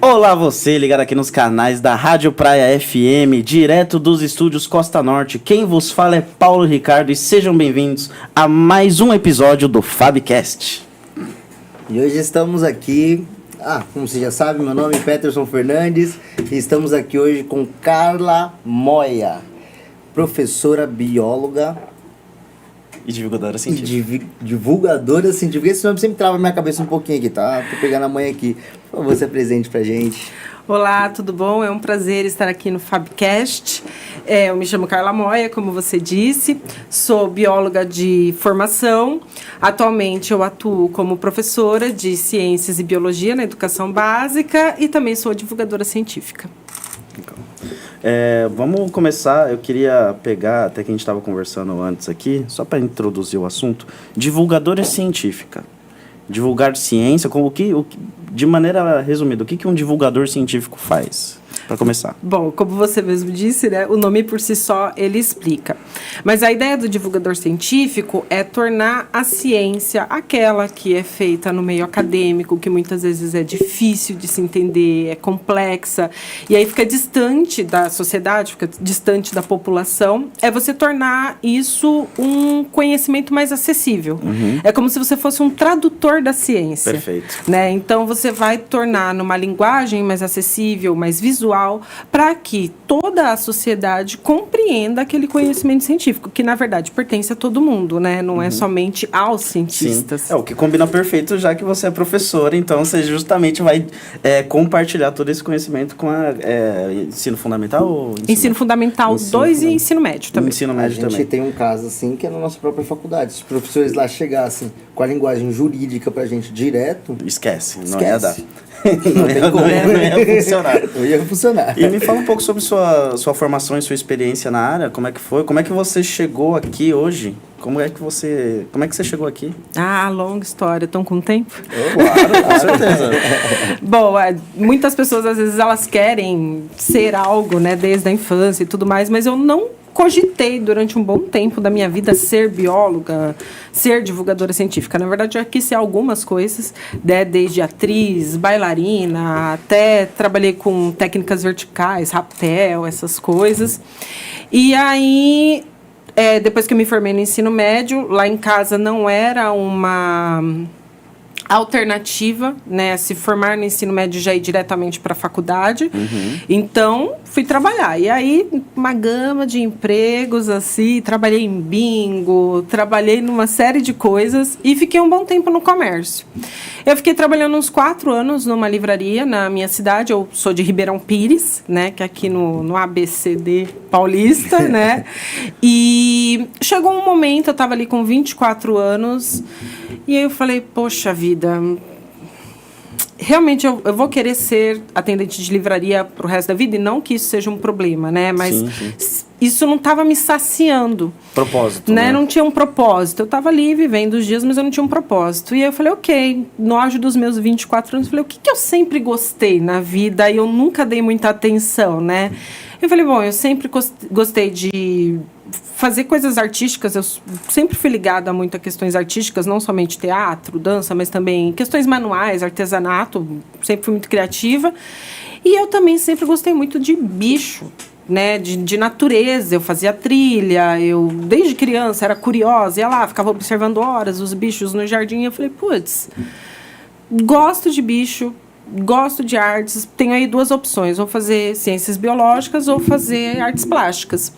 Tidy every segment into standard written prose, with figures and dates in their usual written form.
Olá você, ligado aqui nos canais da Rádio Praia FM, direto dos estúdios Costa Norte. Quem vos fala é Paulo Ricardo e sejam bem-vindos a mais um episódio do Fabcast. E hoje estamos aqui, como você já sabe, meu nome é Peterson Fernandes e estamos aqui hoje com Carla Moya, professora bióloga e divulgadora científica. Divulgadora científica. Esse nome sempre trava na minha cabeça um pouquinho aqui, tá? Tô pegando a mãe aqui. Por favor, se apresente pra gente. Olá, tudo bom? É um prazer estar aqui no Fabcast. Eu me chamo Carla Moya, como você disse. Sou bióloga de formação. Atualmente eu atuo como professora de ciências e biologia na educação básica e também sou divulgadora científica. Vamos começar, eu queria pegar, até que a gente estava conversando antes aqui, só para introduzir o assunto, divulgadora científica. Divulgar ciência, de maneira resumida, o que um divulgador científico faz? Para começar. Bom, como você mesmo disse, né, o nome por si só, ele explica. Mas a ideia do divulgador científico é tornar a ciência aquela que é feita no meio acadêmico, que muitas vezes é difícil de se entender, é complexa, e aí fica distante da sociedade, fica distante da população. É você tornar isso um conhecimento mais acessível. Uhum. É como se você fosse um tradutor da ciência. Perfeito. Né? Então, você vai tornar numa linguagem mais acessível, mais visual, para que toda a sociedade compreenda aquele conhecimento científico, que, na verdade, pertence a todo mundo, né? Não é somente aos cientistas. Sim. O que combina perfeito, já que você é professora, então você justamente vai compartilhar todo esse conhecimento com ensino fundamental ou ensino fundamental 2 e ensino médio também. Ensino médio também. A gente tem um caso, assim, que é na nossa própria faculdade. Se os professores lá chegassem com a linguagem jurídica pra gente direto... Esquece. Não ia dar. Não ia funcionar. Não ia funcionar. E me fala um pouco sobre sua formação e sua experiência na área. Como é que foi? Como é que você chegou aqui hoje? Como é que você chegou aqui? Longa história. Estão com tempo? Claro, com certeza. Bom, muitas pessoas, às vezes, elas querem ser algo, né, desde a infância e tudo mais, mas eu não cogitei durante um bom tempo da minha vida ser bióloga, ser divulgadora científica. Na verdade, eu quis ser algumas coisas, né, desde atriz, bailarina, até trabalhei com técnicas verticais, rapel, essas coisas. E aí, depois que eu me formei no ensino médio, lá em casa não era uma alternativa, né, se formar no ensino médio já ir diretamente para a faculdade. Uhum. Então, fui trabalhar. E aí, uma gama de empregos, assim, trabalhei em bingo, trabalhei numa série de coisas e fiquei um bom tempo no comércio. Eu fiquei trabalhando uns 4 anos numa livraria na minha cidade. Eu sou de Ribeirão Pires, né, que é aqui no ABCD paulista, né? E chegou um momento, eu estava ali com 24 anos, e aí eu falei, poxa vida, realmente eu vou querer ser atendente de livraria pro resto da vida, e não que isso seja um problema, né? Mas sim. Isso não estava me saciando. Propósito, né? Não tinha um propósito. Eu estava ali vivendo os dias, mas eu não tinha um propósito. E aí eu falei, ok, no auge dos meus 24 anos, eu falei, o que eu sempre gostei na vida e eu nunca dei muita atenção, né? Eu falei, bom, eu sempre gostei de fazer coisas artísticas. Eu sempre fui ligada muito a questões artísticas, não somente teatro, dança, mas também questões manuais, artesanato. Sempre fui muito criativa. E eu também sempre gostei muito de bicho, né, de natureza. Eu fazia trilha, eu desde criança era curiosa, ia lá, ficava observando horas os bichos no jardim, e eu falei, putz, gosto de bicho, gosto de artes, tenho aí 2 opções, ou fazer ciências biológicas ou fazer artes plásticas.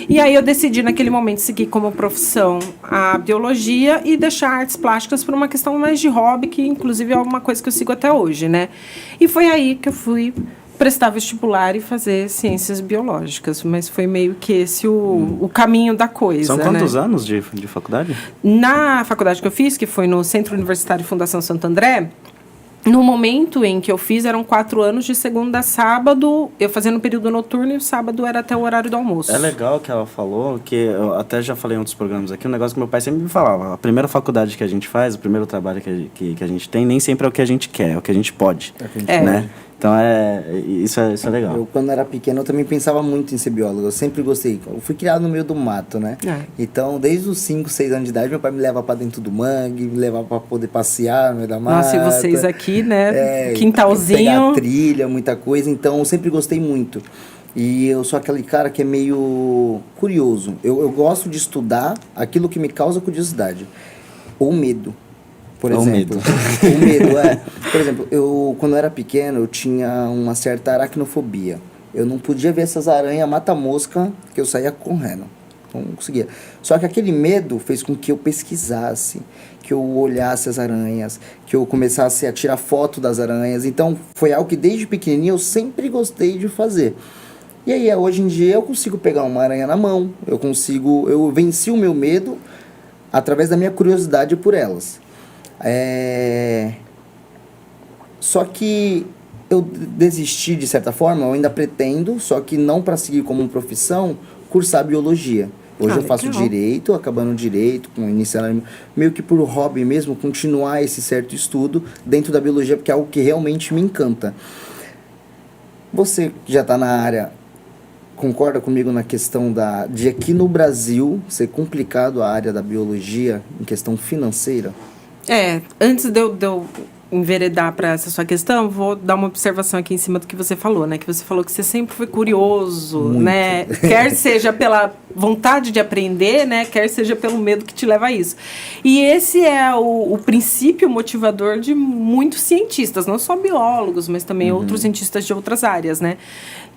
E aí eu decidi naquele momento seguir como profissão a biologia e deixar artes plásticas por uma questão mais de hobby, que inclusive é uma coisa que eu sigo até hoje, né? E foi aí que eu fui prestar vestibular e fazer ciências biológicas, mas foi meio que esse o caminho da coisa. São quantos anos de faculdade? Na faculdade que eu fiz, que foi no Centro Universitário Fundação Santo André, no momento em que eu fiz, eram 4 anos de segunda a sábado, eu fazia no período noturno e o sábado era até o horário do almoço. É legal que ela falou, que eu até já falei em outros programas aqui, um negócio que meu pai sempre me falava, a primeira faculdade que a gente faz, o primeiro trabalho que a gente tem, nem sempre é o que a gente quer, é o que a gente pode, né? Então, isso é legal. Eu, quando era pequeno, eu também pensava muito em ser biólogo. Eu sempre gostei. Eu fui criado no meio do mato, né? Então, desde os 5, 6 anos de idade, meu pai me levava pra dentro do mangue, me levava pra poder passear no meio da mata. Nossa, e vocês aqui, né? Quintalzinho. Pegar trilha, muita coisa. Então, eu sempre gostei muito. E eu sou aquele cara que é meio curioso. Eu gosto de estudar aquilo que me causa curiosidade. Ou medo. Por exemplo. O medo, Por exemplo, quando eu era pequeno, eu tinha uma certa aracnofobia. Eu não podia ver essas aranhas mata-mosca, que eu saía correndo. Não conseguia. Só que aquele medo fez com que eu pesquisasse, que eu olhasse as aranhas, que eu começasse a tirar foto das aranhas. Então, foi algo que desde pequenininho eu sempre gostei de fazer. E aí, hoje em dia, eu consigo pegar uma aranha na mão, eu venci o meu medo através da minha curiosidade por elas. Só que eu desisti de certa forma, eu ainda pretendo, só que não para seguir como profissão, cursar biologia. Hoje eu faço direito, acabando direito, iniciando meio que por hobby mesmo, continuar esse certo estudo dentro da biologia, porque é algo que realmente me encanta. Você que já está na área, concorda comigo na questão de aqui no Brasil ser complicado a área da biologia em questão financeira? Antes de eu enveredar para essa sua questão, vou dar uma observação aqui em cima do que você falou, né? Que você falou que você sempre foi curioso, muito, né? Quer seja pela vontade de aprender, né? Quer seja pelo medo que te leva a isso. E esse é o princípio motivador de muitos cientistas, não só biólogos, mas também outros cientistas de outras áreas, né?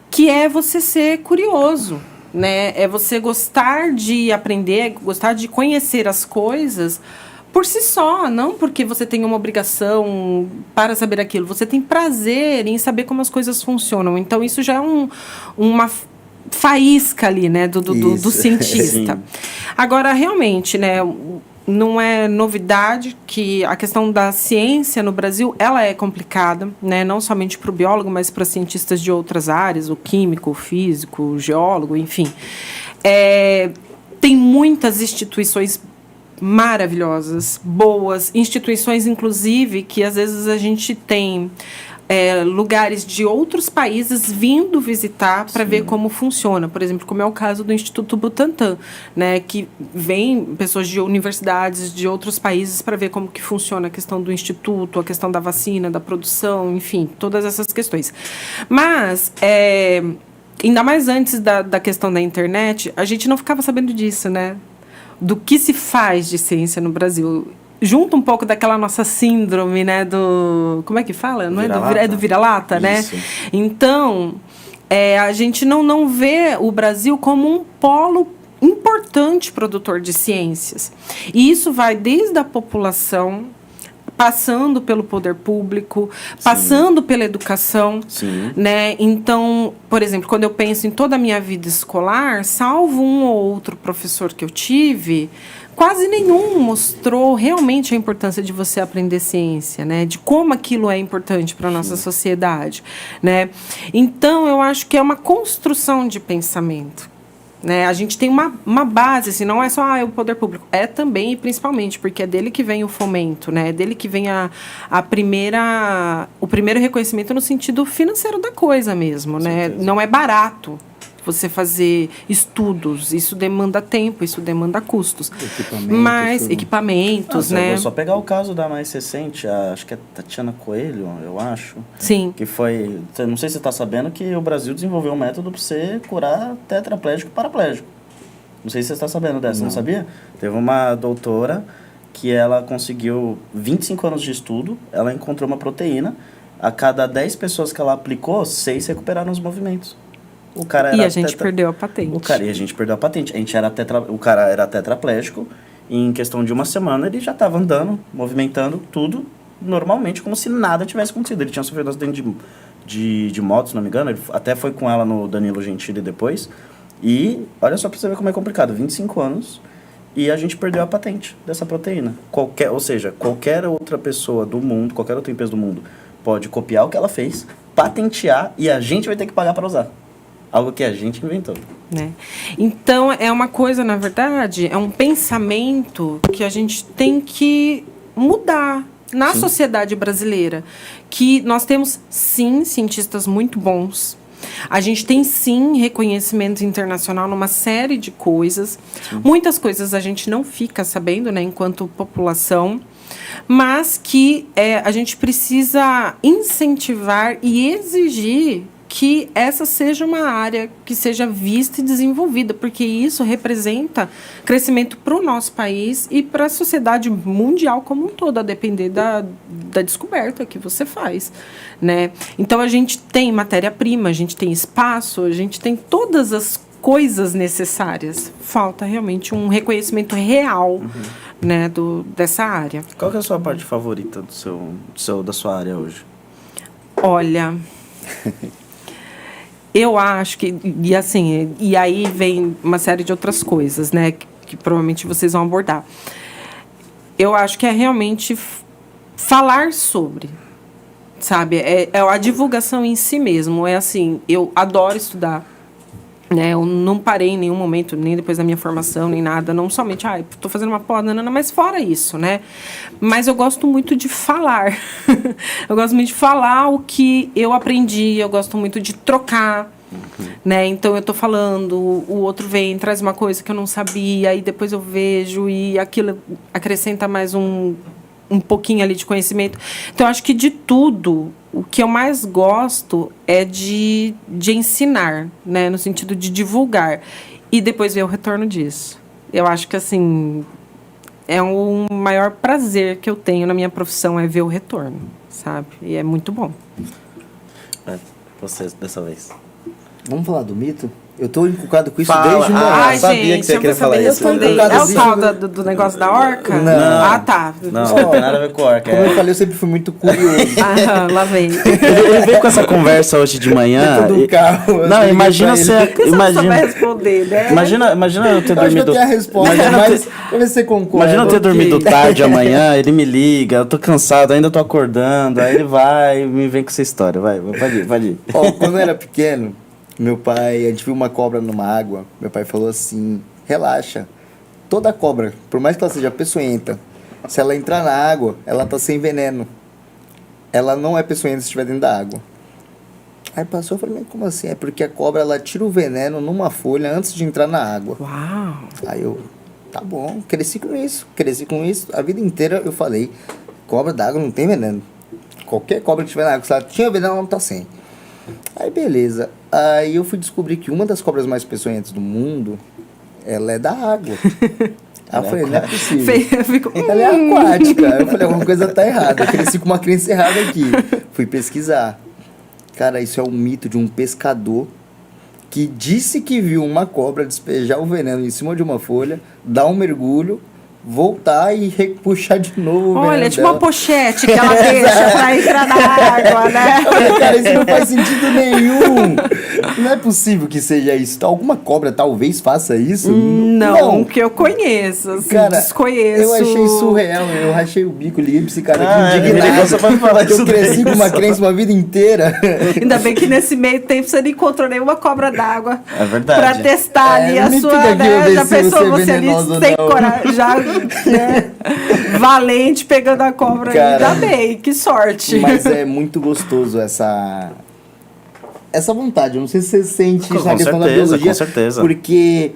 Que é você ser curioso, né? É você gostar de aprender, gostar de conhecer as coisas por si só, não porque você tem uma obrigação para saber aquilo. Você tem prazer em saber como as coisas funcionam. Então, isso já é uma faísca ali, né, do cientista. Agora, realmente, né, não é novidade que a questão da ciência no Brasil, ela é complicada, né, não somente para o biólogo, mas para cientistas de outras áreas, o químico, o físico, o geólogo, enfim. Tem muitas instituições maravilhosas, boas, instituições, inclusive, que às vezes a gente tem lugares de outros países vindo visitar para ver como funciona. Por exemplo, como é o caso do Instituto Butantan, né, que vem pessoas de universidades de outros países para ver como que funciona a questão do instituto, a questão da vacina, da produção, enfim, todas essas questões. Mas, ainda mais antes da questão da internet, a gente não ficava sabendo disso, né? Do que se faz de ciência no Brasil. Junta um pouco daquela nossa síndrome, né, do... Como é que fala? Não é do vira-lata, né? Então, a gente não vê o Brasil como um polo importante produtor de ciências. E isso vai desde a população, passando pelo poder público, passando pela educação, né? Então, por exemplo, quando eu penso em toda a minha vida escolar, salvo um ou outro professor que eu tive, quase nenhum mostrou realmente a importância de você aprender ciência, né? De como aquilo é importante para a nossa sociedade, né? Então, eu acho que é uma construção de pensamento. Né? A gente tem uma base, assim, não é só o poder público, é também e principalmente, porque é dele que vem o fomento, né? É dele que vem o primeiro reconhecimento no sentido financeiro da coisa mesmo, né? Não é barato você fazer estudos, isso demanda tempo, isso demanda custos. Equipamentos, né? Vou só pegar o caso da mais recente, acho que é Tatiana Coelho, eu acho. Sim. Que foi, não sei se você está sabendo que o Brasil desenvolveu um método para você curar tetraplégico e paraplégico. Não sei se você está sabendo dessa, não sabia? Teve uma doutora que ela conseguiu 25 anos de estudo, ela encontrou uma a cada 10 pessoas que ela aplicou, 6 recuperaram os movimentos. E a gente perdeu a patente. E a gente perdeu a patente. O cara era tetraplégico e em questão de uma semana ele já estava andando, movimentando tudo normalmente, como se nada tivesse acontecido. Ele tinha sofrido um acidente de moto, se não me engano. Ele até foi com ela no Danilo Gentili depois. E olha só para você ver como é complicado. 25 anos e a gente perdeu a patente dessa proteína. Ou seja, qualquer outra pessoa do mundo, qualquer outra empresa do mundo pode copiar o que ela fez, patentear e a gente vai ter que pagar para usar. Algo que a gente inventou. Né? Então, é uma coisa, na verdade, é um pensamento que a gente tem que mudar. na sociedade brasileira, que nós temos, sim, cientistas muito bons. A gente tem, sim, reconhecimento internacional numa série de coisas. Muitas coisas a gente não fica sabendo, né, enquanto população, mas que a gente precisa incentivar e exigir que essa seja uma área que seja vista e desenvolvida, porque isso representa crescimento para o nosso país e para a sociedade mundial como um todo, a depender da descoberta que você faz, né? Então, a gente tem matéria-prima, a gente tem espaço, a gente tem todas as coisas necessárias. Falta realmente um reconhecimento real, né, dessa área. Qual que é a sua parte favorita da sua área hoje? Olha... Eu acho que, e aí vem uma série de outras coisas, né, que provavelmente vocês vão abordar. Eu acho que é realmente falar sobre, sabe, é a divulgação em si mesmo. É assim, eu adoro estudar, né, eu não parei em nenhum momento, nem depois da minha formação, nem nada, não somente, estou fazendo uma pós, mas fora isso, né, mas eu gosto muito de falar, eu gosto muito de falar o que eu aprendi, eu gosto muito de trocar, né, então eu estou falando, o outro vem, traz uma coisa que eu não sabia, aí depois eu vejo e aquilo acrescenta mais um pouquinho ali de conhecimento. Então, eu acho que de tudo, o que eu mais gosto é de ensinar, né? No sentido de divulgar. E depois ver o retorno disso. Eu acho que, assim, é o maior prazer que eu tenho na minha profissão é ver o retorno, sabe? E é muito bom. Você, dessa vez. Vamos falar do mito? Eu tô encucado com isso Fala. desde uma... Ai, sabia gente, que você eu queria vou saber falar isso. responder. Eu tô É o encucado tal do negócio da orca? Não. Ah, tá. Não tem nada a ver com orca. Como eu falei, eu sempre fui muito curioso. Lá vem. Ele veio com essa conversa hoje de manhã. Dentro do carro. eu Não, liguei imagina pra ele. você. Você não souber responder, né? Imagina eu ter Eu acho que eu dormido. tenho a resposta, mas vamos ver se você concorda. Imagina eu ter Ok. dormido tarde amanhã, ele me liga, eu tô cansado, ainda tô acordando, aí ele vai e me vem com essa história. Pode ir. Ó, quando eu era pequeno, meu pai, a gente viu uma cobra numa água, meu pai falou assim, relaxa, toda cobra, por mais que ela seja peçonhenta, se ela entrar na água, ela tá sem veneno. Ela não é peçonhenta se estiver dentro da água. Aí passou, eu falei, mas como assim? É porque a cobra, ela tira o veneno numa folha antes de entrar na água. Uau! Aí eu, tá bom, cresci com isso. A vida inteira eu falei, cobra d'água não tem veneno. Qualquer cobra que tiver na água, se ela tinha veneno, ela não tá sem. Aí beleza, aí eu fui descobrir que uma das cobras mais peçonhentas do mundo, ela é da água. Aí eu falei, não é possível. Ela é aquática. Aí eu falei, alguma coisa tá errada. Eu cresci com uma crença errada aqui. Fui pesquisar. Cara, isso é um mito de um pescador que disse que viu uma cobra despejar o veneno em cima de uma folha, dar um mergulho, voltar e puxar de novo o veneno. Olha, tipo dela. uma pochete que ela deixa pra entrar na água, né? Eu falei, cara, isso não faz sentido nenhum. Não é possível que seja isso. Alguma cobra talvez faça isso? Não, que eu conheço, assim, Cara, desconheço. eu achei surreal. Eu rachei o bico, liguei pra esse cara aqui ele me ligou indignado. só pra me falar Eu isso cresci daí. com uma crença uma vida inteira. Ainda bem que nesse meio tempo você não encontrou nenhuma cobra d'água. É verdade. Pra testar ali a me sua, fica aqui, né? eu ver Já se pensou você é você ali venenoso ou sem não. coragem, já, né? Valente pegando a cobra. Cara, Ainda bem, que sorte. Mas é muito gostoso essa vontade. Eu não sei se você sente isso na questão da biologia. Com certeza. Porque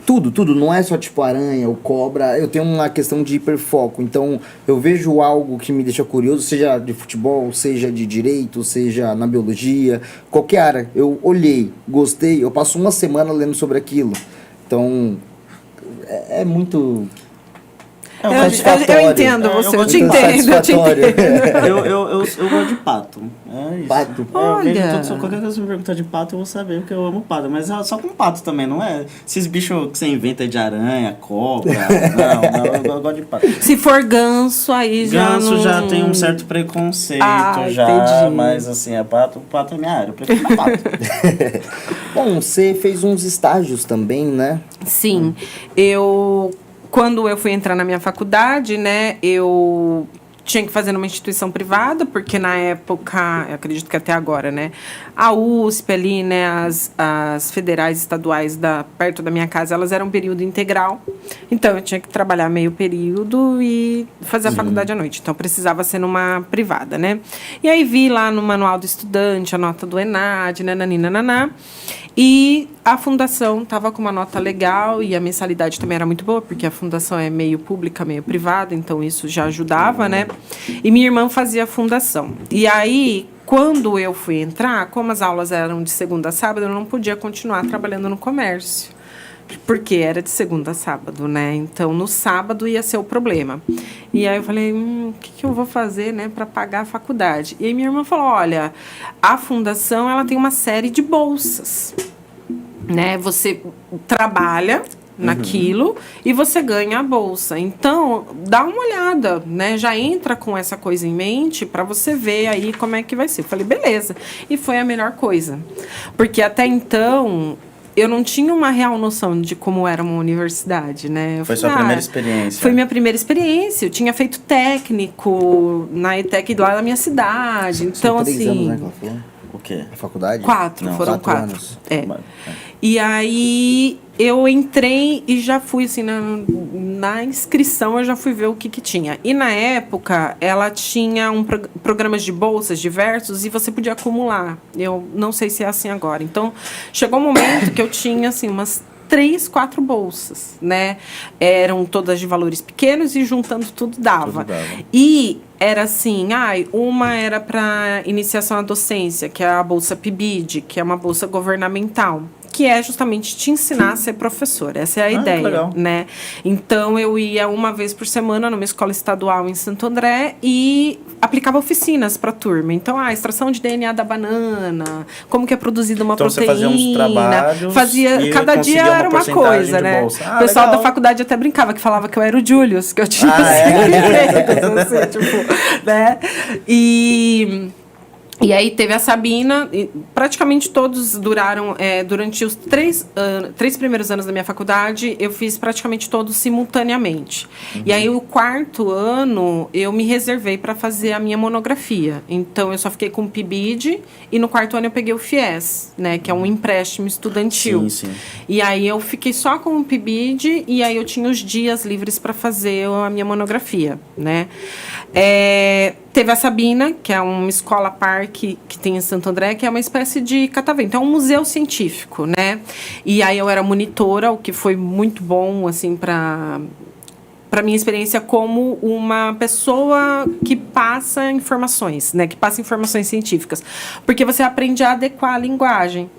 tudo, não é só tipo aranha ou cobra. Eu tenho uma questão de hiperfoco. Então, eu vejo algo que me deixa curioso, seja de futebol, seja de direito, seja na biologia, qualquer área. Eu olhei, gostei, eu passo uma semana lendo sobre aquilo. Então, é muito... Eu entendo você, eu te muito entendo, eu te satisfatório. entendo. Eu gosto de pato. É isso. Pato. Eu vejo Olha. qualquer coisa que você me perguntar de pato, eu vou saber, porque eu amo pato. Mas é só com pato também, não é? Esses bichos que você inventa de aranha, cobra. Não, eu gosto de pato. Se for ganso, aí já Ganso não... já tem um certo preconceito, Ah, já, entendi. mas assim, pato é minha área, eu prefiro pato. Bom, você fez uns estágios também, né? Sim, quando eu fui entrar na minha faculdade, né, eu tinha que fazer numa instituição privada, porque na época, eu acredito que até agora, né? A USP ali, né? As federais estaduais perto da minha casa, elas eram período integral. Então, eu tinha que trabalhar meio período e fazer a faculdade à noite. Então, precisava ser numa privada, né? E aí, vi lá no Manual do Estudante, a nota do ENAD, nananina. E a fundação estava com uma nota legal e a mensalidade também era muito boa, porque a fundação é meio pública, meio privada, então isso já ajudava, né? E minha irmã fazia a fundação. E aí, quando eu fui entrar, como as aulas eram de segunda a sábado, eu não podia continuar trabalhando no comércio, porque era de segunda a sábado, né? Então, no sábado ia ser o problema. E aí eu falei, o que eu vou fazer, né, para pagar a faculdade? E aí minha irmã falou, olha, a fundação, ela tem uma série de bolsas, né? Você trabalha naquilo e você ganha a bolsa. Então, dá uma olhada, né? Já entra com essa coisa em mente para você ver aí como é que vai ser. Eu falei, beleza. E foi a melhor coisa. Porque até então eu não tinha uma real noção de como era uma universidade, né? Foi sua primeira experiência? Foi minha primeira experiência. Eu tinha feito técnico na ETEC lá da minha cidade. Então, São 3 assim... anos, né, que ela falou? O quê? A faculdade? 4, Não, foram 4 4. anos. É. E aí eu entrei e já fui assim na inscrição, eu já fui ver o que tinha. E na época ela tinha programas de bolsas diversos e você podia acumular. Eu não sei se é assim agora. Então chegou um momento que eu tinha assim umas 3, 4 bolsas, né? Eram todas de valores pequenos e juntando tudo dava. E era assim, uma era para iniciação à docência, que é a bolsa PIBID, que é uma bolsa governamental, que é justamente te ensinar a ser professor. Essa é a ideia, legal. Né? Então, eu ia uma vez por semana numa escola estadual em Santo André e aplicava oficinas para a turma. Então, extração de DNA da banana, como que é produzida uma proteína. Você fazia uns trabalhos fazia, cada dia era uma coisa, né? O pessoal da faculdade até brincava, que falava que eu era o Julius, que eu tinha assim, tipo, né? E aí teve a Sabina, e praticamente todos duraram, durante os 3 primeiros anos da minha faculdade, eu fiz praticamente todos simultaneamente. E aí o 4º ano, eu me reservei para fazer a minha monografia. Então, eu só fiquei com o PIBID e no 4º ano eu peguei o FIES, né, que é um empréstimo estudantil. Sim, sim. E aí eu fiquei só com o PIBID e aí eu tinha os dias livres para fazer a minha monografia, né. Teve a Sabina, que é uma escola parque que tem em Santo André, que é uma espécie de catavento. É um museu científico, né? E aí eu era monitora, o que foi muito bom, assim, para minha experiência como uma pessoa que passa informações, né? Que passa informações científicas. Porque você aprende a adequar a linguagem.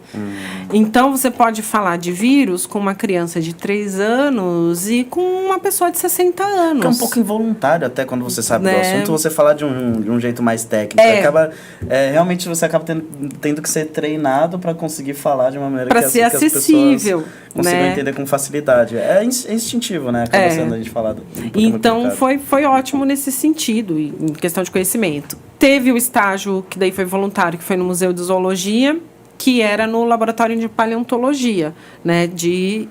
Então, você pode falar de vírus com uma criança de 3 anos e com uma pessoa de 60 anos. É um pouco involuntário até quando você sabe do Né? assunto, você falar de um jeito mais técnico. Realmente você acaba tendo que ser treinado para conseguir falar de uma maneira para que ser as acessível, pessoas consigam né? entender com facilidade. É instintivo, né? Acaba sendo a gente falar. Então, foi ótimo nesse sentido, em questão de conhecimento. Teve o estágio, que daí foi voluntário, que foi no Museu de Zoologia, que era no laboratório de paleontologia, né, de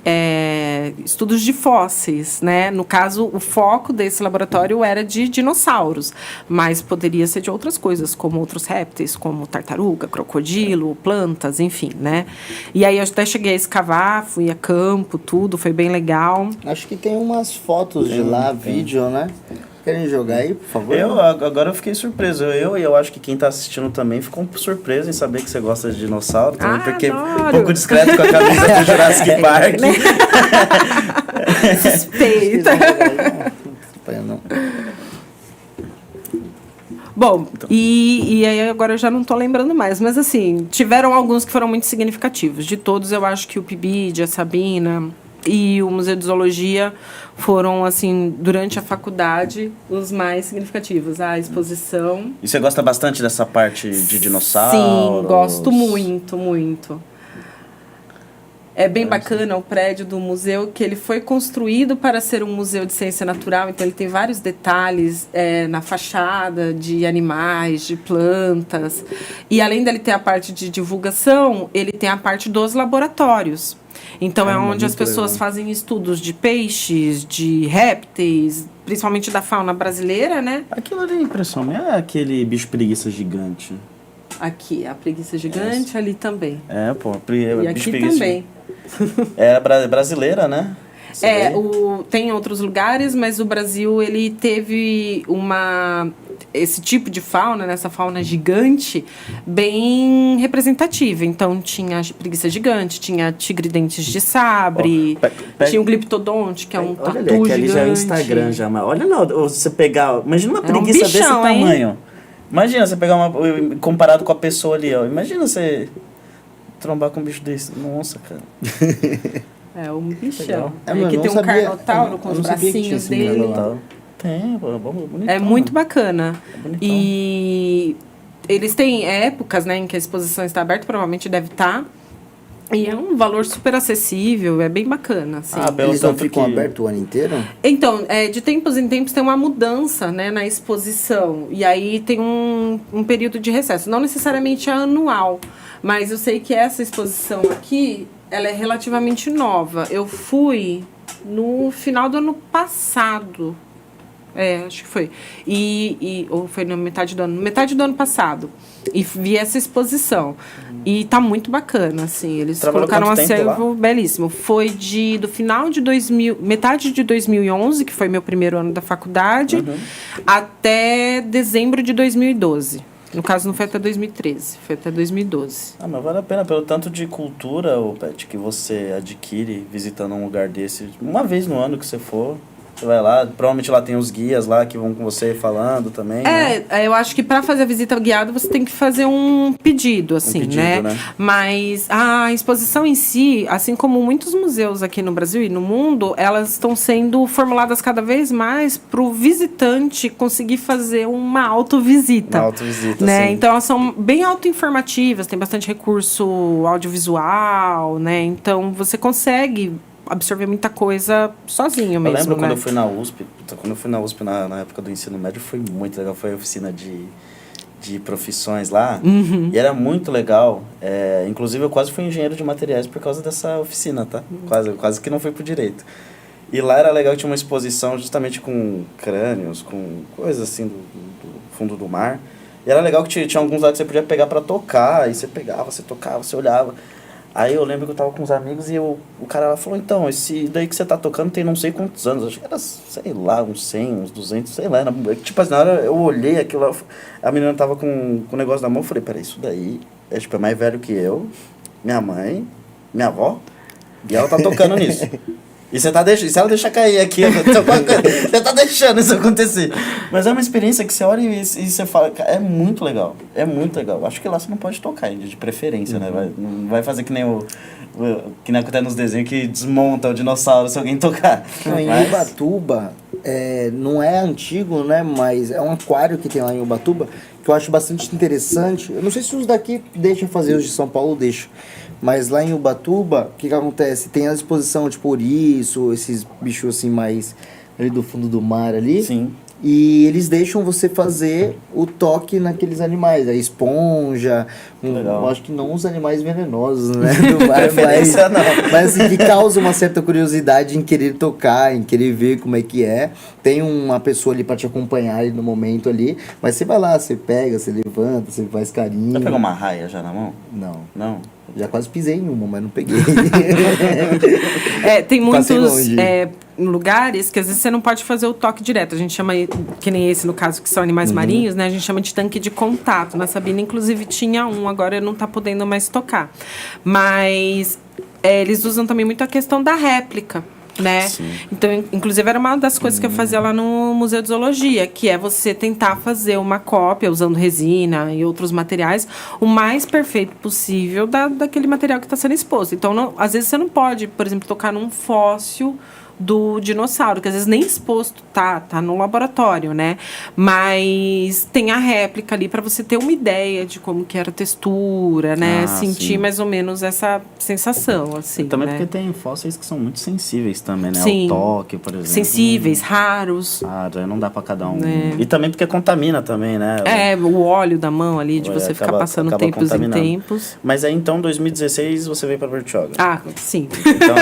estudos de fósseis, né. No caso, o foco desse laboratório era de dinossauros, mas poderia ser de outras coisas, como outros répteis, como tartaruga, crocodilo, plantas, enfim, né. E aí eu até cheguei a escavar, fui a campo, tudo, foi bem legal. Acho que tem umas fotos de lá, vídeo, né? Querem jogar aí, por favor? Agora eu fiquei surpreso. E eu acho que quem tá assistindo também ficou surpreso em saber que você gosta de dinossauro também, porque adoro. Um pouco discreto com a camisa do Jurassic Park. Suspeita. Não. Bom, e aí agora eu já não tô lembrando mais, mas assim, tiveram alguns que foram muito significativos. De todos, eu acho que o PIBID, a Sabina e o Museu de Zoologia foram, assim, durante a faculdade, os mais significativos. A exposição... E você gosta bastante dessa parte de dinossauros? Sim, gosto muito, muito. É bem bacana o prédio do museu, que ele foi construído para ser um museu de ciência natural, então ele tem vários detalhes na fachada de animais, de plantas. E além dele ter a parte de divulgação, ele tem a parte dos laboratórios. Então é onde as pessoas fazem estudos de peixes, de répteis, principalmente da fauna brasileira, né? Aquilo ali é impressão, não é aquele bicho preguiça gigante. Aqui, a preguiça gigante, ali também. É, pô, E aqui também. É brasileira, né? Tem outros lugares, mas o Brasil, ele teve esse tipo de fauna, né, essa fauna gigante, bem representativa. Então, tinha preguiça gigante, tinha tigre-dentes de sabre, tinha o gliptodonte, que é um tatu gigante. Olha ali já é o Instagram, já. Mas olha lá, você pegar... Imagina uma preguiça bichão, desse tamanho. Hein? Imagina você pegar comparado com a pessoa ali, ó. Imagina você trombar com um bicho desse. Nossa, cara. É um bichão. Legal. Aqui tem um carnotauro com os bracinhos dele. Tem, bonitão. É muito bacana. E eles têm épocas, né, em que a exposição está aberta, provavelmente deve estar. E é um valor super acessível, é bem bacana. Assim. Eles não ficam abertos o ano inteiro? Então, de tempos em tempos tem uma mudança, né, na exposição. E aí tem um período de recesso. Não necessariamente anual, mas eu sei que essa exposição aqui, ela é relativamente nova. Eu fui no final do ano passado. Acho que foi. Ou foi na metade do ano? Metade do ano passado. E vi essa exposição. E tá muito bacana, assim. Eles colocaram um acervo belíssimo. Foi do final de metade de 2011, que foi meu primeiro ano da faculdade, até dezembro de 2012. No caso, não foi até 2013, foi até 2012. Mas vale a pena pelo tanto de cultura, Pet, que você adquire visitando um lugar desse. Uma vez no ano que você for, você vai lá, provavelmente lá tem os guias lá que vão com você falando também. Né? Eu acho que para fazer a visita guiada você tem que fazer um pedido, assim, né? Mas a exposição em si, assim como muitos museus aqui no Brasil e no mundo, elas estão sendo formuladas cada vez mais para o visitante conseguir fazer uma autovisita. Uma autovisita, né? Sim. Então elas são bem autoinformativas, tem bastante recurso audiovisual, né? Então você consegue absorver muita coisa sozinho mesmo. Eu lembro quando né? eu fui na USP, na época do ensino médio, foi muito legal. Foi a oficina de profissões lá. E era muito legal. Inclusive, eu quase fui engenheiro de materiais por causa dessa oficina, tá? Quase que não fui pro direito. E lá era legal, tinha uma exposição justamente com crânios, com coisas assim do fundo do mar. E era legal que tinha alguns lá que você podia pegar para tocar. E você pegava, você tocava, você olhava. Aí eu lembro que eu tava com uns amigos e o cara lá falou, então, esse daí que você tá tocando tem não sei quantos anos. Acho que era, sei lá, uns 100, uns 200, sei lá. Tipo assim, na hora eu olhei aquilo, a menina tava com o negócio na mão, eu falei, peraí, isso daí é mais velho que eu, minha mãe, minha avó, e ela tá tocando nisso. E você tá deixando, se ela deixar cair aqui, você tá deixando isso acontecer. Mas é uma experiência que você olha e você fala, é muito legal. É muito legal. Acho que lá você não pode tocar, de preferência, né? Não vai fazer que nem que nem acontece nos desenhos que desmonta o dinossauro se alguém tocar. Em Ubatuba, não é antigo, né? Mas é um aquário que tem lá em Ubatuba, que eu acho bastante interessante. Eu não sei se os daqui deixam fazer, os de São Paulo deixam. Mas lá em Ubatuba, o que acontece? Tem a exposição, tipo, ouriço, esses bichos assim mais ali do fundo do mar ali. Sim. E eles deixam você fazer o toque naqueles animais, a esponja, eu acho que não os animais venenosos, né? Do mar, mas assim, que causa uma certa curiosidade em querer tocar, em querer ver como é que é. Tem uma pessoa ali pra te acompanhar ali no momento ali, mas você vai lá, você pega, você levanta, você faz carinho. Já pegou uma raia já na mão? Não. Não? Já quase pisei em uma, mas não peguei. Tem muitos lugares que às vezes você não pode fazer o toque direto. A gente chama, que nem esse no caso, que são animais marinhos, né? A gente chama de tanque de contato. Na Sabina, inclusive, tinha um, agora não tá podendo mais tocar. Mas eles usam também muito a questão da réplica, né? Sim. Então, inclusive, era uma das coisas que eu fazia lá no Museu de Zoologia, que é você tentar fazer uma cópia, usando resina e outros materiais, o mais perfeito possível daquele material que está sendo exposto. Então, às vezes, você não pode, por exemplo, tocar num fóssil do dinossauro, que às vezes nem exposto tá no laboratório, né? Mas tem a réplica ali para você ter uma ideia de como que era a textura, né? Sentir sim. mais ou menos essa sensação, assim, Também né? porque tem fósseis que são muito sensíveis também, né? Sim. O toque, por exemplo. Sensíveis, raros. Não dá pra cada um. E também porque contamina também, né? O óleo da mão ali, de você ficar passando acaba tempos em contaminando. tempos. Mas aí, então, 2016, você veio pra Bertioga. Ah, sim. Então,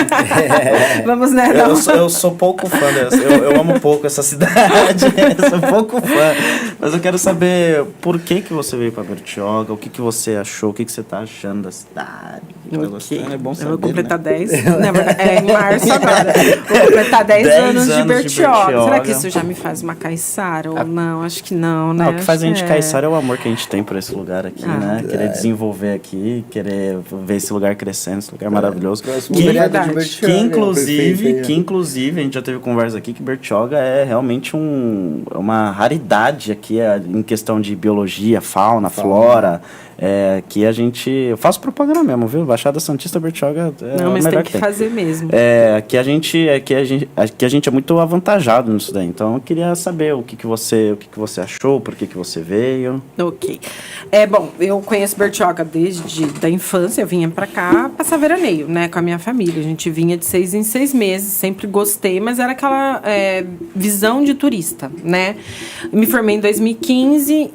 Vamos, né? eu sou pouco fã dessa. Eu amo pouco essa cidade. Eu sou pouco fã. Mas eu quero saber por que você veio pra Bertioga, o que você achou, o que você tá achando da cidade. Tá gostando? É bom saber, Eu vou completar né? 10. É em março agora. Vou completar 10 anos de Bertioga. Será que isso já me faz uma caiçara ou não? Acho que não, né? Não, o que faz a gente Acho caiçara é o amor que a gente tem por esse lugar aqui, né? Querer É. desenvolver aqui, querer ver esse lugar crescendo, esse lugar maravilhoso. Próximo Que vereador verdade. de Bertioga, Que perfeito, inclusive, a gente já teve conversa aqui que Bertioga é realmente uma raridade aqui em questão de biologia, fauna, flora. Que eu faço propaganda mesmo, viu? Baixada Santista Bertioga é Não, o mas melhor tem que fazer mesmo. que a gente é muito avantajado nisso daí. Então eu queria saber o que você achou, por que você veio. Ok. Bom, eu conheço Bertioga desde da infância. Eu vinha pra cá passar veraneio, né? Com a minha família. A gente vinha de 6 em 6 meses. Sempre gostei, mas era aquela visão de turista, né? Me formei em 2015.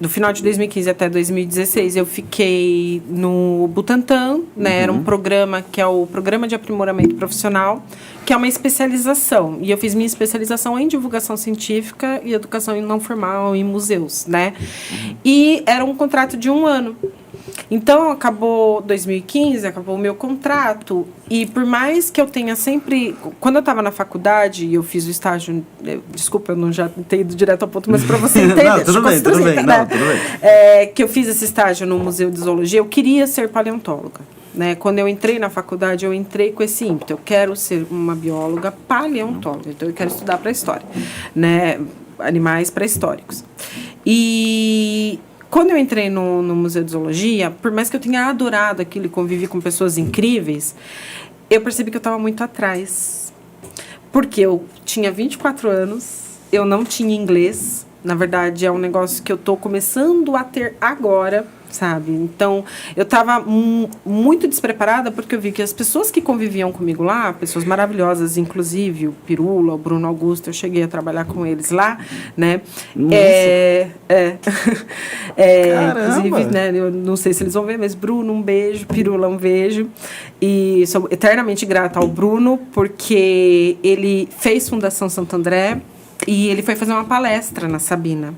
Do final de 2015 até 2016, eu fiquei no Butantan, né? Era um programa que é o Programa de Aprimoramento Profissional, que é uma especialização. E eu fiz minha especialização em divulgação científica e educação não formal em museus, né? E era um contrato de 1 ano. Então, acabou 2015, acabou o meu contrato, e por mais que eu tenha sempre... Quando eu estava na faculdade, eu fiz o estágio... Desculpa, eu não já ter ido direto ao ponto, mas para você entender... Não, tudo bem. tudo bem. Que eu fiz esse estágio no Museu de Zoologia, eu queria ser paleontóloga. Né? Quando eu entrei na faculdade, eu entrei com esse ímpeto. Eu quero ser uma bióloga paleontóloga, então eu quero estudar para a história, né? Animais pré-históricos. E... Quando eu entrei no Museu de Zoologia, por mais que eu tenha adorado aquilo e convivi com pessoas incríveis, eu percebi que eu estava muito atrás. Porque eu tinha 24 anos, eu não tinha inglês. Na verdade, é um negócio que eu estou começando a ter agora, sabe? Então, eu estava muito despreparada porque eu vi que as pessoas que conviviam comigo lá, pessoas maravilhosas, inclusive o Pirula, o Bruno Augusto, eu cheguei a trabalhar com eles lá, né? Inclusive, né? Eu não sei se eles vão ver, mas Bruno, um beijo, Pirula, um beijo. E sou eternamente grata ao Bruno porque ele fez Fundação Santo André. E ele foi fazer uma palestra na Sabina.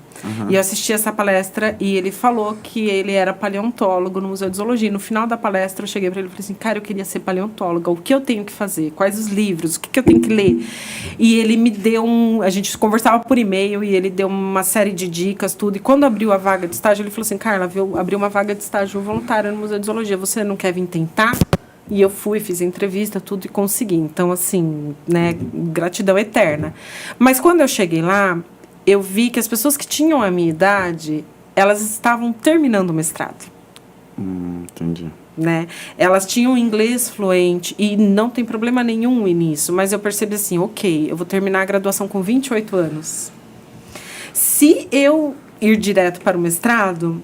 E eu assisti essa palestra e ele falou que ele era paleontólogo no Museu de Zoologia. No final da palestra, eu cheguei para ele e falei assim, cara, eu queria ser paleontóloga. O que eu tenho que fazer? Quais os livros? O que eu tenho que ler? E ele me deu A gente conversava por e-mail e ele deu uma série de dicas, tudo. E quando abriu a vaga de estágio, ele falou assim, Carla, abriu uma vaga de estágio voluntária no Museu de Zoologia. Você não quer vir tentar? E eu fui, fiz a entrevista, tudo e consegui. Então, assim, né, gratidão eterna. Mas quando eu cheguei lá, eu vi que as pessoas que tinham a minha idade, elas estavam terminando o mestrado. Entendi. Né? Elas tinham inglês fluente e não tem problema nenhum nisso. Mas eu percebi assim, ok, eu vou terminar a graduação com 28 anos. Se eu ir direto para o mestrado...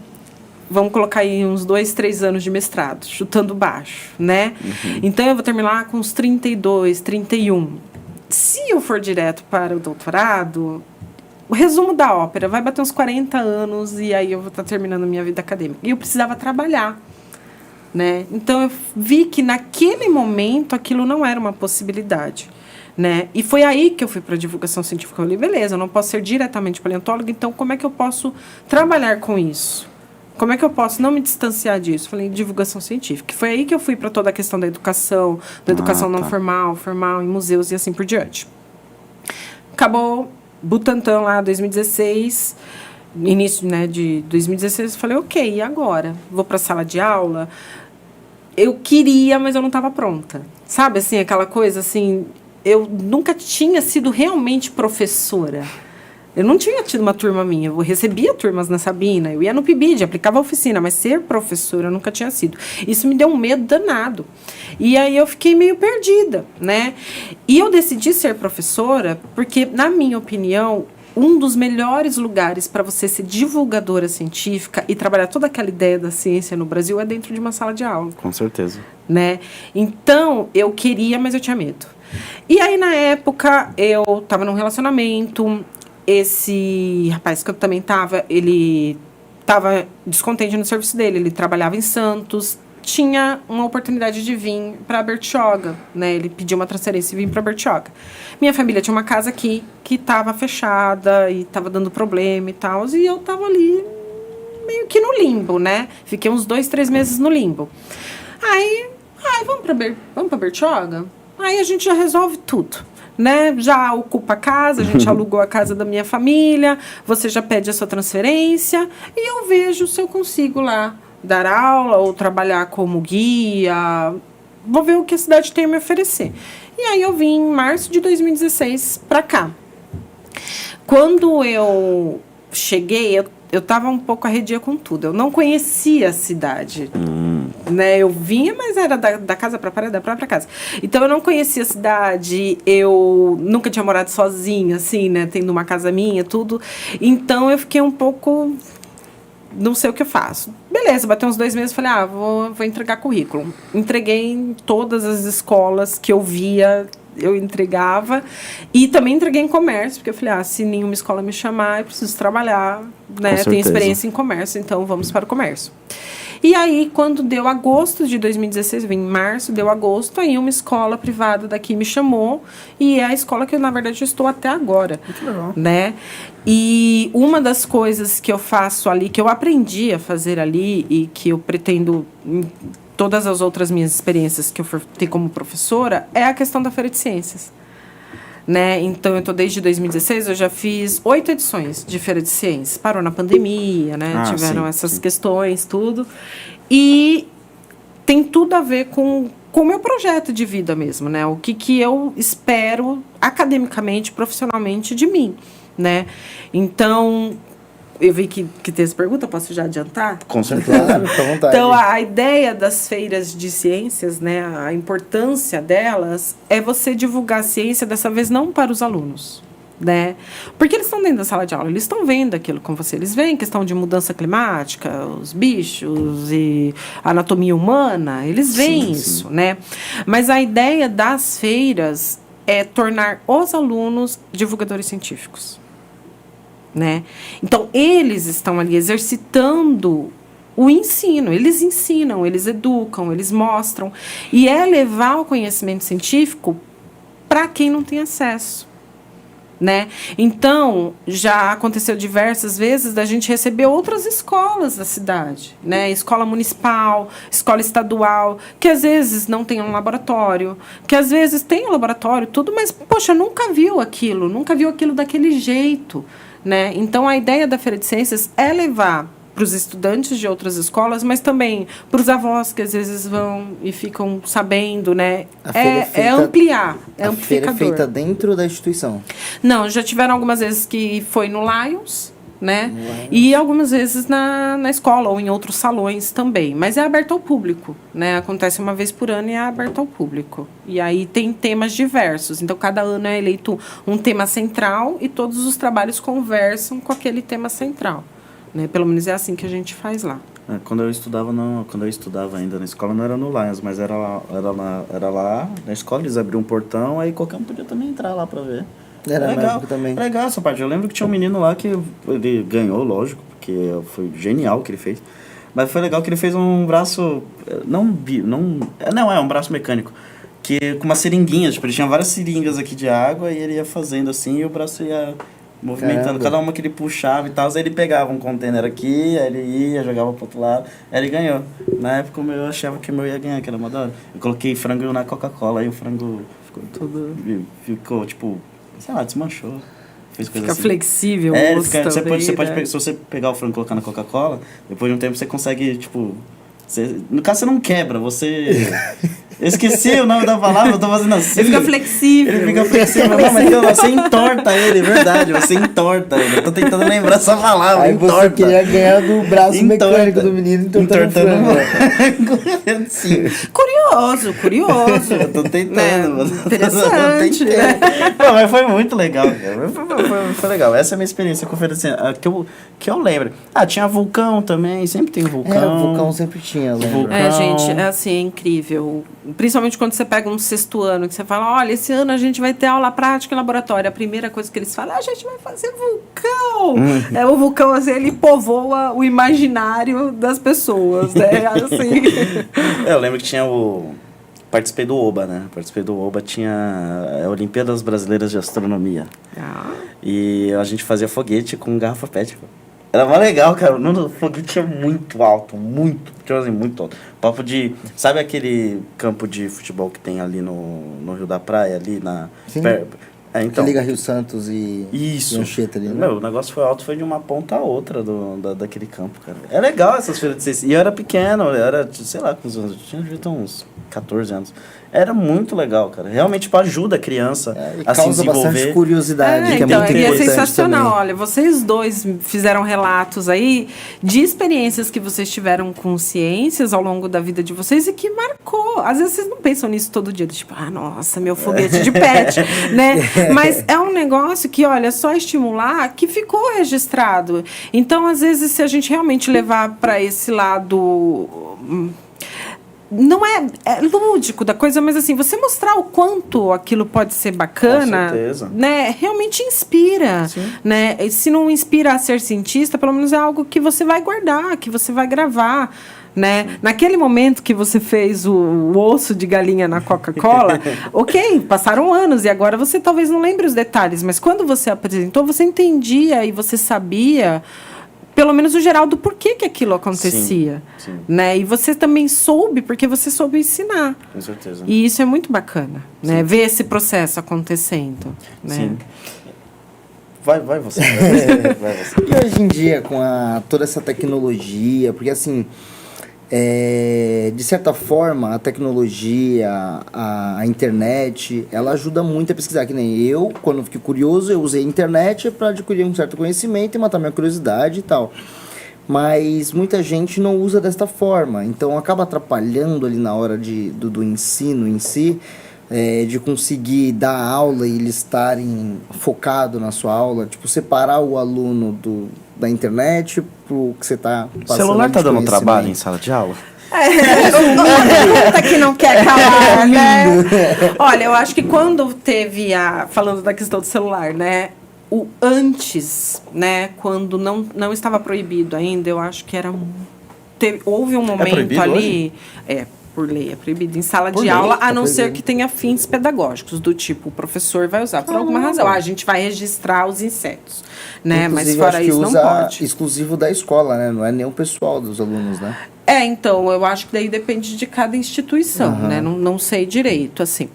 Vamos colocar aí uns 2, 3 anos de mestrado, chutando baixo, né? Então, eu vou terminar com uns 32, 31. Se eu for direto para o doutorado, o resumo da ópera vai bater uns 40 anos e aí eu vou estar terminando a minha vida acadêmica. E eu precisava trabalhar, né? Então, eu vi que naquele momento aquilo não era uma possibilidade. Né? E foi aí que eu fui para a divulgação científica. Eu falei, beleza, eu não posso ser diretamente paleontóloga, então como é que eu posso trabalhar com isso? Como é que eu posso não me distanciar disso? Falei, divulgação científica. Foi aí que eu fui para toda a questão da educação não formal, formal, em museus e assim por diante. Acabou Butantan lá, 2016, início, né, de 2016, eu falei, ok, e agora? Vou para a sala de aula? Eu queria, mas eu não estava pronta. Sabe, assim, aquela coisa, assim, eu nunca tinha sido realmente professora. Eu não tinha tido uma turma minha, eu recebia turmas na Sabina, eu ia no PIBID, aplicava a oficina, mas ser professora eu nunca tinha sido. Isso me deu um medo danado. E aí eu fiquei meio perdida, né? E eu decidi ser professora porque, na minha opinião, um dos melhores lugares para você ser divulgadora científica e trabalhar toda aquela ideia da ciência no Brasil é dentro de uma sala de aula. Com certeza. Né? Então, eu queria, mas eu tinha medo. E aí, na época, eu estava num relacionamento. Esse rapaz que eu também estava, ele estava descontente no serviço dele. Ele trabalhava em Santos, tinha uma oportunidade de vir para Bertioga, né? Ele pediu uma transferência e vim para Bertioga. Minha família tinha uma casa aqui que estava fechada e estava dando problema e tal, e eu estava ali meio que no limbo, né? Fiquei uns 2, 3 meses no limbo. Aí vamos para Bertioga? Aí a gente já resolve tudo, né? Já ocupa a casa, a gente alugou a casa da minha família, você já pede a sua transferência e eu vejo se eu consigo lá dar aula ou trabalhar como guia. Vou ver o que a cidade tem a me oferecer. E aí eu vim em março de 2016 para cá. Quando eu cheguei, eu estava um pouco arredia com tudo. Eu não conhecia a cidade. Né? Eu vinha, mas era da casa para praia, da praia para casa. Então eu não conhecia a cidade, eu nunca tinha morado sozinha, assim, né? Tendo uma casa minha, tudo. Então eu fiquei um pouco... Não sei o que eu faço. Beleza, bateu uns 2 meses, falei, vou entregar currículo. Entreguei em todas as escolas que eu via, eu entregava. E também entreguei em comércio, porque eu falei, se nenhuma escola me chamar, eu preciso trabalhar, né? Tenho experiência em comércio, então vamos para o comércio. E aí, quando deu agosto de 2016, eu vim em março, deu agosto, aí uma escola privada daqui me chamou, e é a escola que eu, na verdade, estou até agora. Muito legal. Né? E uma das coisas que eu faço ali, que eu aprendi a fazer ali, e que eu pretendo, em todas as outras minhas experiências que eu for ter como professora, é a questão da Feira de Ciências. Né? Então, eu estou desde 2016, eu já fiz 8 edições de Feira de Ciências. Parou na pandemia, né? Tiveram essas questões, tudo. E tem tudo a ver com o meu projeto de vida mesmo, né? O que eu espero academicamente, profissionalmente de mim, né? Então... Eu vi que tem essa pergunta, posso já adiantar? Com certeza. Claro, fica à vontade. Então, a ideia das feiras de ciências, né, a importância delas é você divulgar a ciência, dessa vez não para os alunos, né? Porque eles estão dentro da sala de aula, eles estão vendo aquilo com você, eles veem questão de mudança climática, os bichos e a anatomia humana, eles veem isso, né? Mas a ideia das feiras é tornar os alunos divulgadores científicos. Né? Então, eles estão ali exercitando o ensino. Eles ensinam, eles educam, eles mostram. E é levar o conhecimento científico para quem não tem acesso. Né? Então, já aconteceu diversas vezes da gente receber outras escolas da cidade, né? Escola municipal, escola estadual, que às vezes não tem um laboratório, que às vezes tem um laboratório, tudo, mas, poxa, nunca viu aquilo daquele jeito. Né? Então, a ideia da Feira de Ciências é levar para os estudantes de outras escolas, mas também para os avós que às vezes vão e ficam sabendo, né? É ampliar, é amplificador. A feira é feita dentro da instituição? Não, já tiveram algumas vezes que foi no Lions, né? E algumas vezes na escola ou em outros salões também. Mas é aberto ao público, né? Acontece uma vez por ano e é aberto ao público. E aí tem temas diversos. Então, cada ano é eleito um tema central e todos os trabalhos conversam com aquele tema central. Né? Pelo menos é assim que a gente faz lá. Quando eu estudava ainda na escola, não era no Lions, mas era lá na escola, eles abriam um portão, aí qualquer um podia também entrar lá pra ver. Era legal também. Legal essa parte. Eu lembro que tinha um menino lá que ele ganhou, lógico, porque foi genial o que ele fez. Mas foi legal que ele fez um braço, um braço mecânico, que com umas seringuinhas, tipo, ele tinha várias seringas aqui de água e ele ia fazendo assim e o braço ia movimentando. Caramba. Cada uma que ele puxava e tal, aí ele pegava um container aqui, aí ele ia, jogava pro outro lado, aí ele ganhou. Na época eu achava que o meu ia ganhar, que era uma da hora. Eu coloquei frango na Coca-Cola, aí o frango ficou tipo, sei lá, desmanchou. Fez coisa fica assim. Flexível, você pode, se você pegar o frango e colocar na Coca-Cola, depois de um tempo você consegue, tipo, No caso, você não quebra, você... Eu esqueci o nome da palavra, eu tô fazendo assim. Ele fica flexível. Ele fica flexível. Não, mas você entorta ele, é verdade. Você entorta ele. Eu tô tentando lembrar essa palavra. Aí entorta. você queria ganhar do braço Entorta. mecânico do menino entortando frango. Sim. Curioso. Eu tô tentando, Né? mano. Interessante, Eu tô né? tentando. Não, mas foi muito legal, cara. Foi legal. Essa é a minha experiência com feira de ciência. Que eu lembro. Ah, tinha vulcão também. Sempre tem vulcão. O vulcão sempre tinha, lembra? Vulcão. É, gente, é assim, é incrível. Principalmente quando você pega um sexto ano, que você fala, olha, esse ano a gente vai ter aula prática em laboratório. A primeira coisa que eles falam, a gente vai fazer vulcão. É, o vulcão, assim, ele povoa o imaginário das pessoas, né? Assim. Eu lembro que tinha o... Participei do OBA, né? Participei do OBA, tinha a Olimpíadas Brasileiras de Astronomia. Ah. E a gente fazia foguete com garrafa PET. Era mó legal, cara. O foguete é muito alto, tipo assim, muito alto. Papo de... Sabe aquele campo de futebol que tem ali no Rio da Praia, ali na... Sim. Então, Que liga Rio Santos e Anchieta ali, né? Meu, o negócio foi alto, foi de uma ponta a outra daquele campo, cara. É legal essas feiras de ciência. E eu era pequeno, eu era, sei lá, quantos anos, eu tinha uns 14 anos. Era muito legal, cara. Realmente, tipo, ajuda a criança E a se causa bastante desenvolver. curiosidade, que então, é muito e é importante sensacional. também. Olha, vocês dois fizeram relatos aí de experiências que vocês tiveram com ciências ao longo da vida de vocês e que marcou. Às vezes vocês não pensam nisso todo dia, tipo, ah, nossa, meu foguete de pet, né? Mas é um negócio que, olha, só estimular que ficou registrado. Então, às vezes, se a gente realmente levar para esse lado... Não é lúdico da coisa, mas assim, você mostrar o quanto aquilo pode ser bacana, Com certeza. né, realmente inspira, né? E se não inspira a ser cientista, pelo menos é algo que você vai guardar, que você vai gravar, né? Naquele momento que você fez o osso de galinha na Coca-Cola, ok, passaram anos e agora você talvez não lembre os detalhes, mas quando você apresentou, você entendia e você sabia pelo menos o geral do porquê que aquilo acontecia, sim. né? E você também soube, porque você soube ensinar. Com certeza. E isso é muito bacana, né? Ver esse processo acontecendo, né? Sim. Vai você. Vai você. E hoje em dia, com toda essa tecnologia, porque assim, de certa forma, a tecnologia, a internet, ela ajuda muito a pesquisar. Que nem eu, quando fiquei curioso, eu usei a internet para adquirir um certo conhecimento e matar minha curiosidade e tal. Mas muita gente não usa desta forma, então acaba atrapalhando ali na hora do ensino em si, de conseguir dar aula e eles estarem focados na sua aula, tipo, separar o aluno da internet pro que você tá O passando. celular tá de dando conhecimento. trabalho em sala de aula? Uma pergunta que não quer calar, né? Olha, eu acho que quando teve falando da questão do celular, né? O antes, né? Quando não estava proibido ainda, eu acho que houve um momento proibido ali... Por lei, é proibido em sala de lei, aula, tá a não ser proibido. que tenha fins pedagógicos, do tipo, o professor vai usar por alguma razão. A gente vai registrar os insetos, né? Inclusive, Mas fora acho que isso, não usa pode. exclusivo da escola, né? Não é nem o pessoal dos alunos, né? Então, eu acho que daí depende de cada instituição, né? Não sei direito, assim.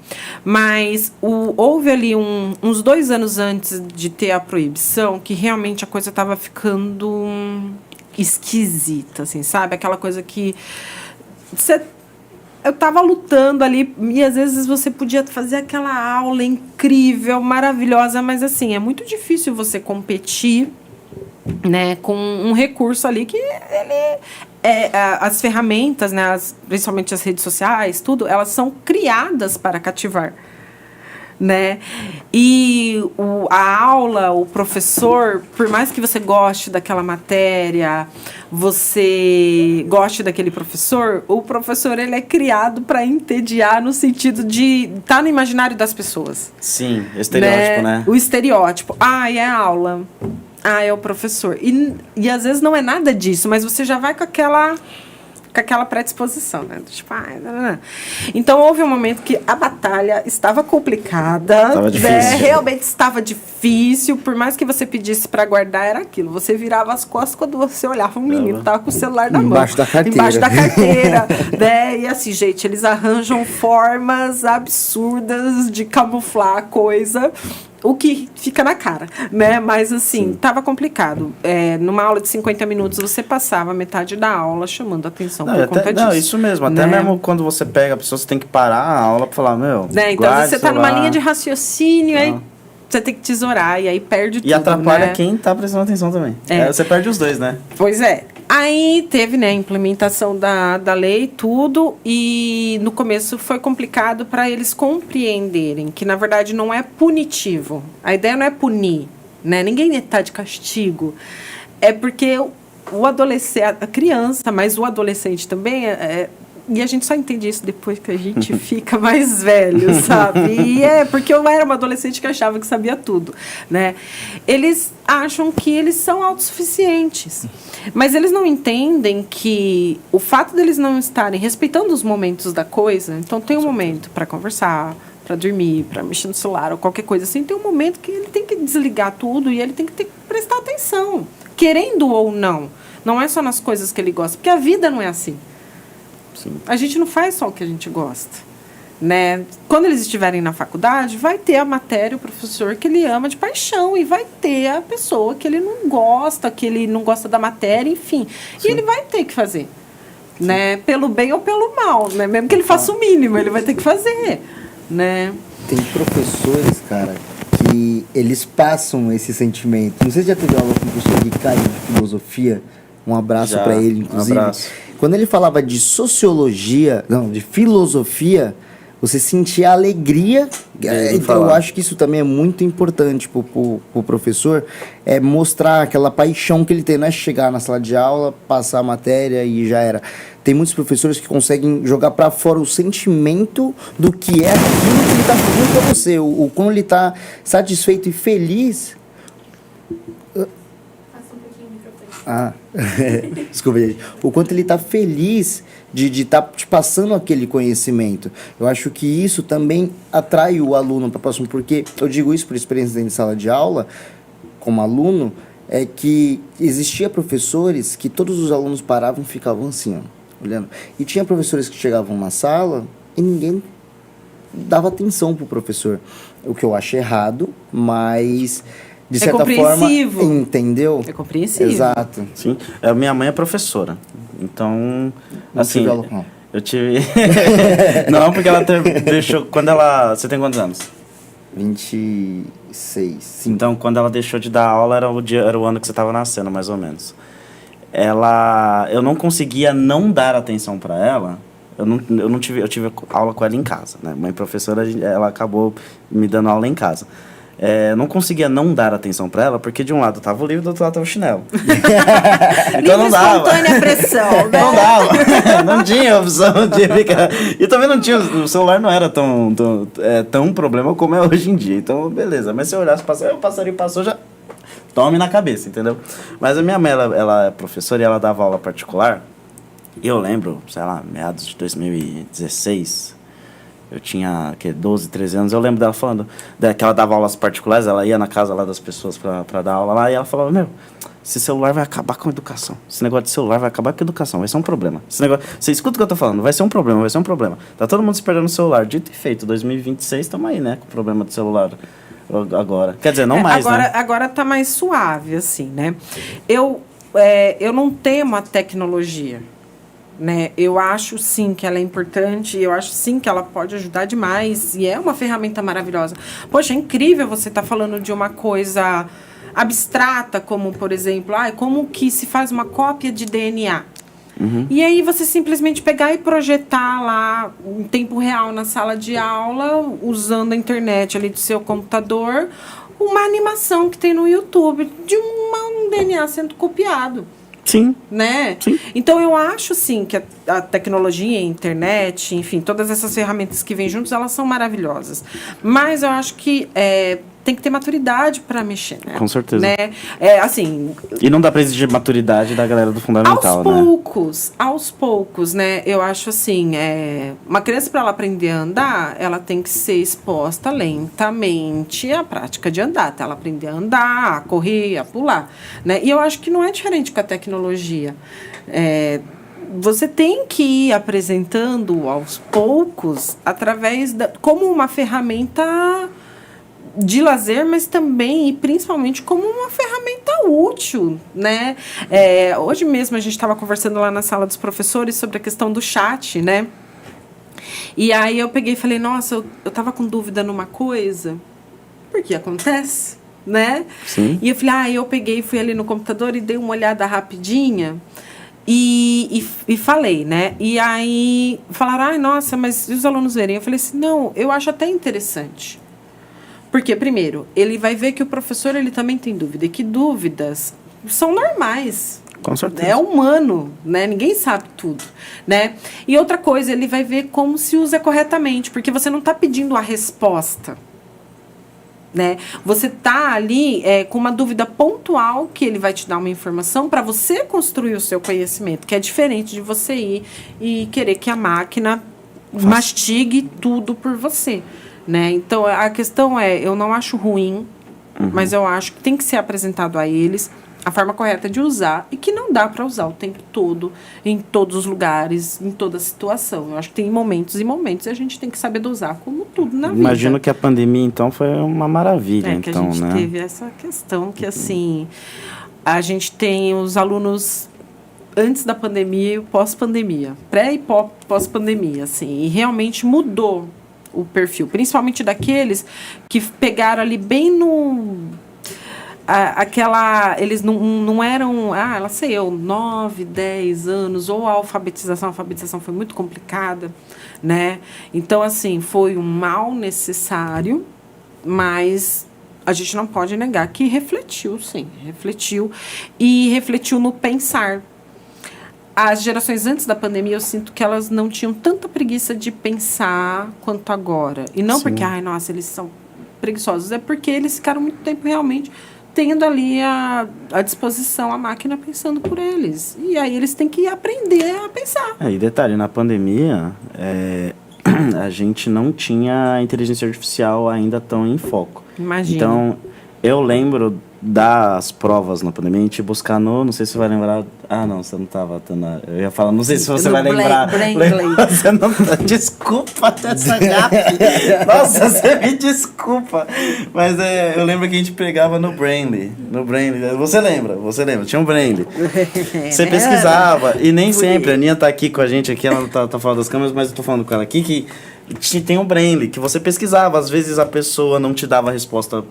Mas houve ali uns 2 anos antes de ter a proibição que realmente a coisa estava ficando esquisita, assim, sabe? Aquela coisa que eu estava lutando ali e às vezes você podia fazer aquela aula incrível, maravilhosa, mas assim, é muito difícil você competir, né, com um recurso ali que ele as ferramentas, né, principalmente as redes sociais, tudo, elas são criadas para cativar, né? E a aula, o professor, por mais que você goste daquela matéria, você goste daquele professor, o professor ele é criado para entediar no sentido de estar no imaginário das pessoas. Sim, estereótipo, né? O estereótipo. É a aula. É o professor. E às vezes não é nada disso, mas você já vai com aquela predisposição, né? Tipo, Então, houve um momento que a batalha estava complicada. Estava difícil. Realmente estava difícil. Por mais que você pedisse para guardar, era aquilo. Você virava as costas quando você olhava um menino, tava com o celular na mão. Embaixo da carteira. Embaixo da carteira. Né? E assim, gente, eles arranjam formas absurdas de camuflar a coisa, o que fica na cara, né? Mas, assim, estava complicado. Numa aula de 50 minutos, você passava metade da aula chamando a atenção por conta disso. Não, isso mesmo. Até mesmo quando você pega a pessoa, você tem que parar a aula para falar, meu, então, você está numa linha de raciocínio, aí você tem que tesourar, e aí perde tudo, e atrapalha né? quem está prestando atenção também. Você perde os dois, né? Pois é. Aí teve, né, a implementação da lei e tudo, e no começo foi complicado para eles compreenderem que, na verdade, não é punitivo. A ideia não é punir, né? Ninguém está de castigo. É porque o adolescente, a criança, mas o adolescente também, e a gente só entende isso depois que a gente fica mais velho, sabe? E porque eu era uma adolescente que achava que sabia tudo, né? Eles acham que eles são autossuficientes. Mas eles não entendem que o fato deles não estarem respeitando os momentos da coisa, então tem um momento para conversar, para dormir, para mexer no celular ou qualquer coisa assim, tem um momento que ele tem que desligar tudo e ele tem que prestar atenção, querendo ou não. Não é só nas coisas que ele gosta, porque a vida não é assim. Sim. A gente não faz só o que a gente gosta, né? Quando eles estiverem na faculdade, vai ter a matéria, o professor que ele ama de paixão, e vai ter a pessoa que ele não gosta da matéria, enfim. Sim. E ele vai ter que fazer, né? Pelo bem ou pelo mal, né? Mesmo que ele faça o mínimo, ele vai ter que fazer, né? Tem professores, cara, que eles passam esse sentimento. Não sei se já teve aula com o professor Ricardo de filosofia. Um abraço para ele, inclusive. Um abraço. Quando ele falava de de filosofia, você sentia alegria. Então, eu acho que isso também é muito importante pro professor, mostrar aquela paixão que ele tem. Não é chegar na sala de aula, passar a matéria e já era. Tem muitos professores que conseguem jogar para fora o sentimento do que é aquilo que ele está fazendo para você. Quando ele está satisfeito e feliz... Desculpa, gente. O quanto ele está feliz de estar te passando aquele conhecimento. Eu acho que isso também atrai o aluno para o próximo, porque eu digo isso por experiência dentro de sala de aula, como aluno, é que existia professores que todos os alunos paravam e ficavam assim, ó, olhando. E tinha professores que chegavam na sala e ninguém dava atenção pro professor. O que eu acho errado, mas... de certa forma, entendeu? É compreensível. Exato. Sim. Minha mãe é professora. Então, não assim, tive aula com ela. Eu tive... Não, porque ela deixou... Quando ela... Você tem quantos anos? 26. Sim. Então, quando ela deixou de dar aula, era o ano que você estava nascendo, mais ou menos. Eu não conseguia não dar atenção para ela. Eu tive aula com ela em casa, né? Mãe professora, ela acabou me dando aula em casa. Eu não conseguia não dar atenção pra ela, porque de um lado tava o livro, do outro lado tava o chinelo. Então não dava. Espontânea pressão, né? Não dava. Não tinha opção de ficar. E também não tinha. O celular não era tão problema como é hoje em dia. Então, beleza. Mas se eu olhasse, o passarinho passou, já tome na cabeça, entendeu? Mas a minha mãe, ela é professora e ela dava aula particular. E eu lembro, sei lá, meados de 2016. Eu tinha 12, 13 anos, eu lembro dela falando que ela dava aulas particulares, ela ia na casa lá das pessoas pra dar aula lá, e ela falava, meu, esse celular vai acabar com a educação. Esse negócio de celular vai acabar com a educação, vai ser um problema. Você escuta o que eu tô falando, vai ser um problema. Tá todo mundo se perdendo no celular. Dito e feito, 2026 estamos aí, né, com o problema do celular agora. Quer dizer, não mais, né? Agora tá mais suave, assim, né? Eu não temo a tecnologia. Né? Eu acho sim que ela é importante, eu acho sim que ela pode ajudar demais e é uma ferramenta maravilhosa. Poxa, é incrível você estar falando de uma coisa abstrata, como por exemplo, como que se faz uma cópia de DNA. Uhum. E aí você simplesmente pegar e projetar lá em tempo real na sala de aula, usando a internet ali do seu computador, uma animação que tem no YouTube de um DNA sendo copiado. Sim. Né? Sim. Então, eu acho, sim, que a tecnologia, a internet, enfim, todas essas ferramentas que vêm juntos, elas são maravilhosas. Mas eu acho que tem que ter maturidade para mexer, né? Com certeza. Né? Assim... E não dá para exigir maturidade da galera do fundamental, Aos poucos, né? Eu acho assim, uma criança, para ela aprender a andar, ela tem que ser exposta lentamente à prática de andar. Até ela aprender a andar, a correr, a pular, né? E eu acho que não é diferente com a tecnologia. Você tem que ir apresentando aos poucos, como uma ferramenta de lazer, mas também e principalmente como uma ferramenta útil, né? Hoje mesmo a gente estava conversando lá na sala dos professores sobre a questão do chat, né? E aí eu peguei e falei, nossa, eu estava com dúvida numa coisa, porque acontece, né? Sim. E eu falei, eu peguei, fui ali no computador e dei uma olhada rapidinha e falei, né? E aí falaram, nossa, mas e os alunos verem? Eu falei assim, não, eu acho até interessante. Porque, primeiro, ele vai ver que o professor ele também tem dúvida, e que dúvidas são normais. Com certeza. É humano, né? Ninguém sabe tudo, né? E outra coisa, ele vai ver como se usa corretamente, porque você não está pedindo a resposta, né? Você está ali com uma dúvida pontual que ele vai te dar uma informação para você construir o seu conhecimento, que é diferente de você ir e querer que a máquina mastigue tudo por você, né? Então, a questão eu não acho ruim, mas eu acho que tem que ser apresentado a eles a forma correta de usar e que não dá para usar o tempo todo, em todos os lugares, em toda situação. Eu acho que tem momentos e momentos e a gente tem que saber dosar, como tudo na vida. Imagino que a pandemia, então, foi uma maravilha, que então, a gente né? teve essa questão que, assim, a gente tem os alunos antes da pandemia e pós-pandemia, pré e pós-pandemia, assim, e realmente mudou o perfil, principalmente daqueles que pegaram ali bem no... eles não eram, 9, 10 anos, ou a alfabetização foi muito complicada, né? Então, assim, foi um mal necessário, mas a gente não pode negar que refletiu, sim, e refletiu no pensar. As gerações antes da pandemia, eu sinto que elas não tinham tanta preguiça de pensar quanto agora. E não Sim. porque, eles são preguiçosos, é porque eles ficaram muito tempo realmente tendo ali à disposição a máquina pensando por eles. E aí eles têm que aprender a pensar. E detalhe, na pandemia, a gente não tinha a inteligência artificial ainda tão em foco. Imagina. Então, eu lembro das provas na pandemia, a gente buscar não sei se você vai lembrar... não, você não estava... Eu ia falar, não sei se você vai lembrar. Você não tá, desculpa essa gafe. Nossa, você me desculpa. Mas eu lembro que a gente pegava no Brainly. Você lembra? Tinha um Brainly. Você pesquisava, e nem sempre, a Aninha tá aqui com a gente, aqui, ela tá fora das câmeras, mas eu tô falando com ela aqui, que tem um Brainly, que você pesquisava, às vezes a pessoa não te dava a resposta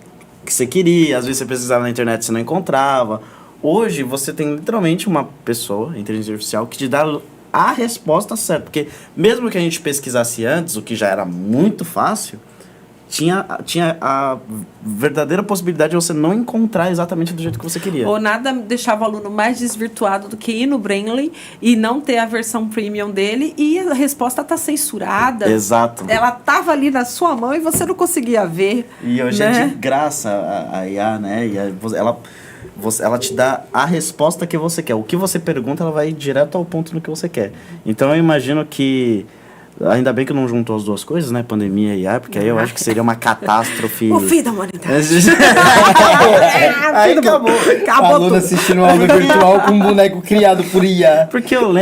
que você queria, às vezes você pesquisava na internet e você não encontrava. Hoje você tem literalmente uma pessoa, inteligência artificial, que te dá a resposta certa, porque mesmo que a gente pesquisasse antes, o que já era muito fácil, tinha a verdadeira possibilidade de você não encontrar exatamente do jeito que você queria. Ou nada deixava o aluno mais desvirtuado do que ir no Brainly e não ter a versão premium dele e a resposta tá censurada. Exato. Ela tava ali na sua mão e você não conseguia ver. E hoje né? é de graça a IA, né? E ela te dá a resposta que você quer. O que você pergunta, ela vai direto ao ponto no que você quer. Então eu imagino que... Ainda bem que não juntou as duas coisas, né? Pandemia e IA, porque aí eu acho que seria uma catástrofe. O fim da humanidade. Aí acabou. Aluno assistindo uma aula virtual com um boneco criado por IA. Porque eu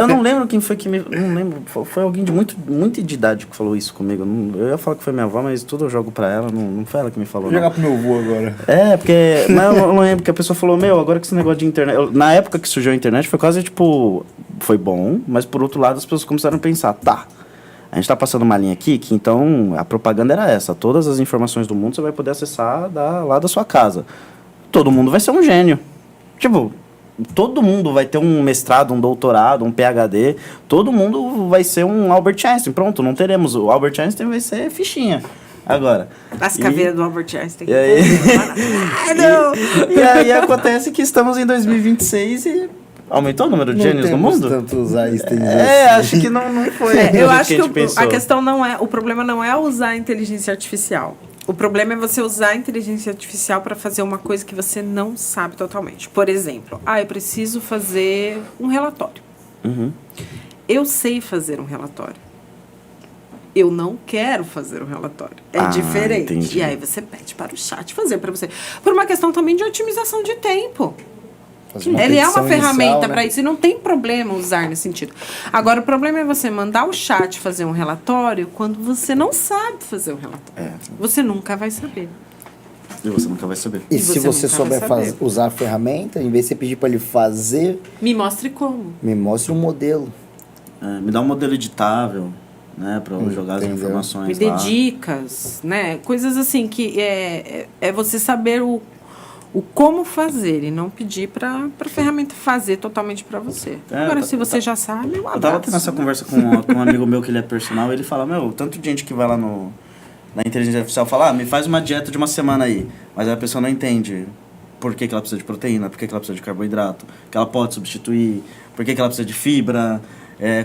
não lembro quem foi que me... Não lembro, foi alguém de muito de idade que falou isso comigo. Eu ia falar que foi minha avó, mas tudo eu jogo pra ela, não foi ela que me falou. Vou jogar pro meu avô agora. Porque... Mas eu não lembro, que a pessoa falou, agora que esse negócio de internet... Na época que surgiu a internet, foi quase, foi bom, mas por outro lado as pessoas começaram a pensar, a gente tá passando uma linha aqui que, então, a propaganda era essa. Todas as informações do mundo você vai poder acessar lá da sua casa. Todo mundo vai ser um gênio. Todo mundo vai ter um mestrado, um doutorado, um PhD. Todo mundo vai ser um Albert Einstein. Pronto, não teremos. O Albert Einstein vai ser fichinha. Agora. As caveiras do Albert Einstein. E aí acontece que estamos em 2026 e... Aumentou o número de gênios no mundo? Tantos Einsteins acho que não foi. Eu acho que a questão não é... O problema não é usar a inteligência artificial. O problema é você usar a inteligência artificial para fazer uma coisa que você não sabe totalmente. Por exemplo, eu preciso fazer um relatório. Uhum. Eu sei fazer um relatório. Eu não quero fazer um relatório. É diferente. Entendi. E aí você pede para o chat fazer para você. Por uma questão também de otimização de tempo. Fazer uma Ele é uma petição ferramenta inicial, né? para isso e não tem problema usar nesse sentido. Agora, o problema é você mandar o chat fazer um relatório quando você não sabe fazer um relatório. Você nunca vai saber. E você nunca vai saber. E E se você você nunca souber vai saber. usar a ferramenta, em vez de você pedir para ele fazer, Me mostre como. me mostre um modelo. Me dá um modelo editável, né? Pra eu jogar as Entendeu? informações Me dê lá. dicas, né? Coisas assim que é você saber o como fazer e não pedir para a ferramenta fazer totalmente para você. Agora, se você já sabe, Eu tava tendo essa conversa com um amigo meu que ele é personal, e ele fala, tanto de gente que vai lá na inteligência artificial fala, me faz uma dieta de uma semana aí, mas aí a pessoa não entende por que ela precisa de proteína, por que ela precisa de carboidrato, que ela pode substituir, por que ela precisa de fibra,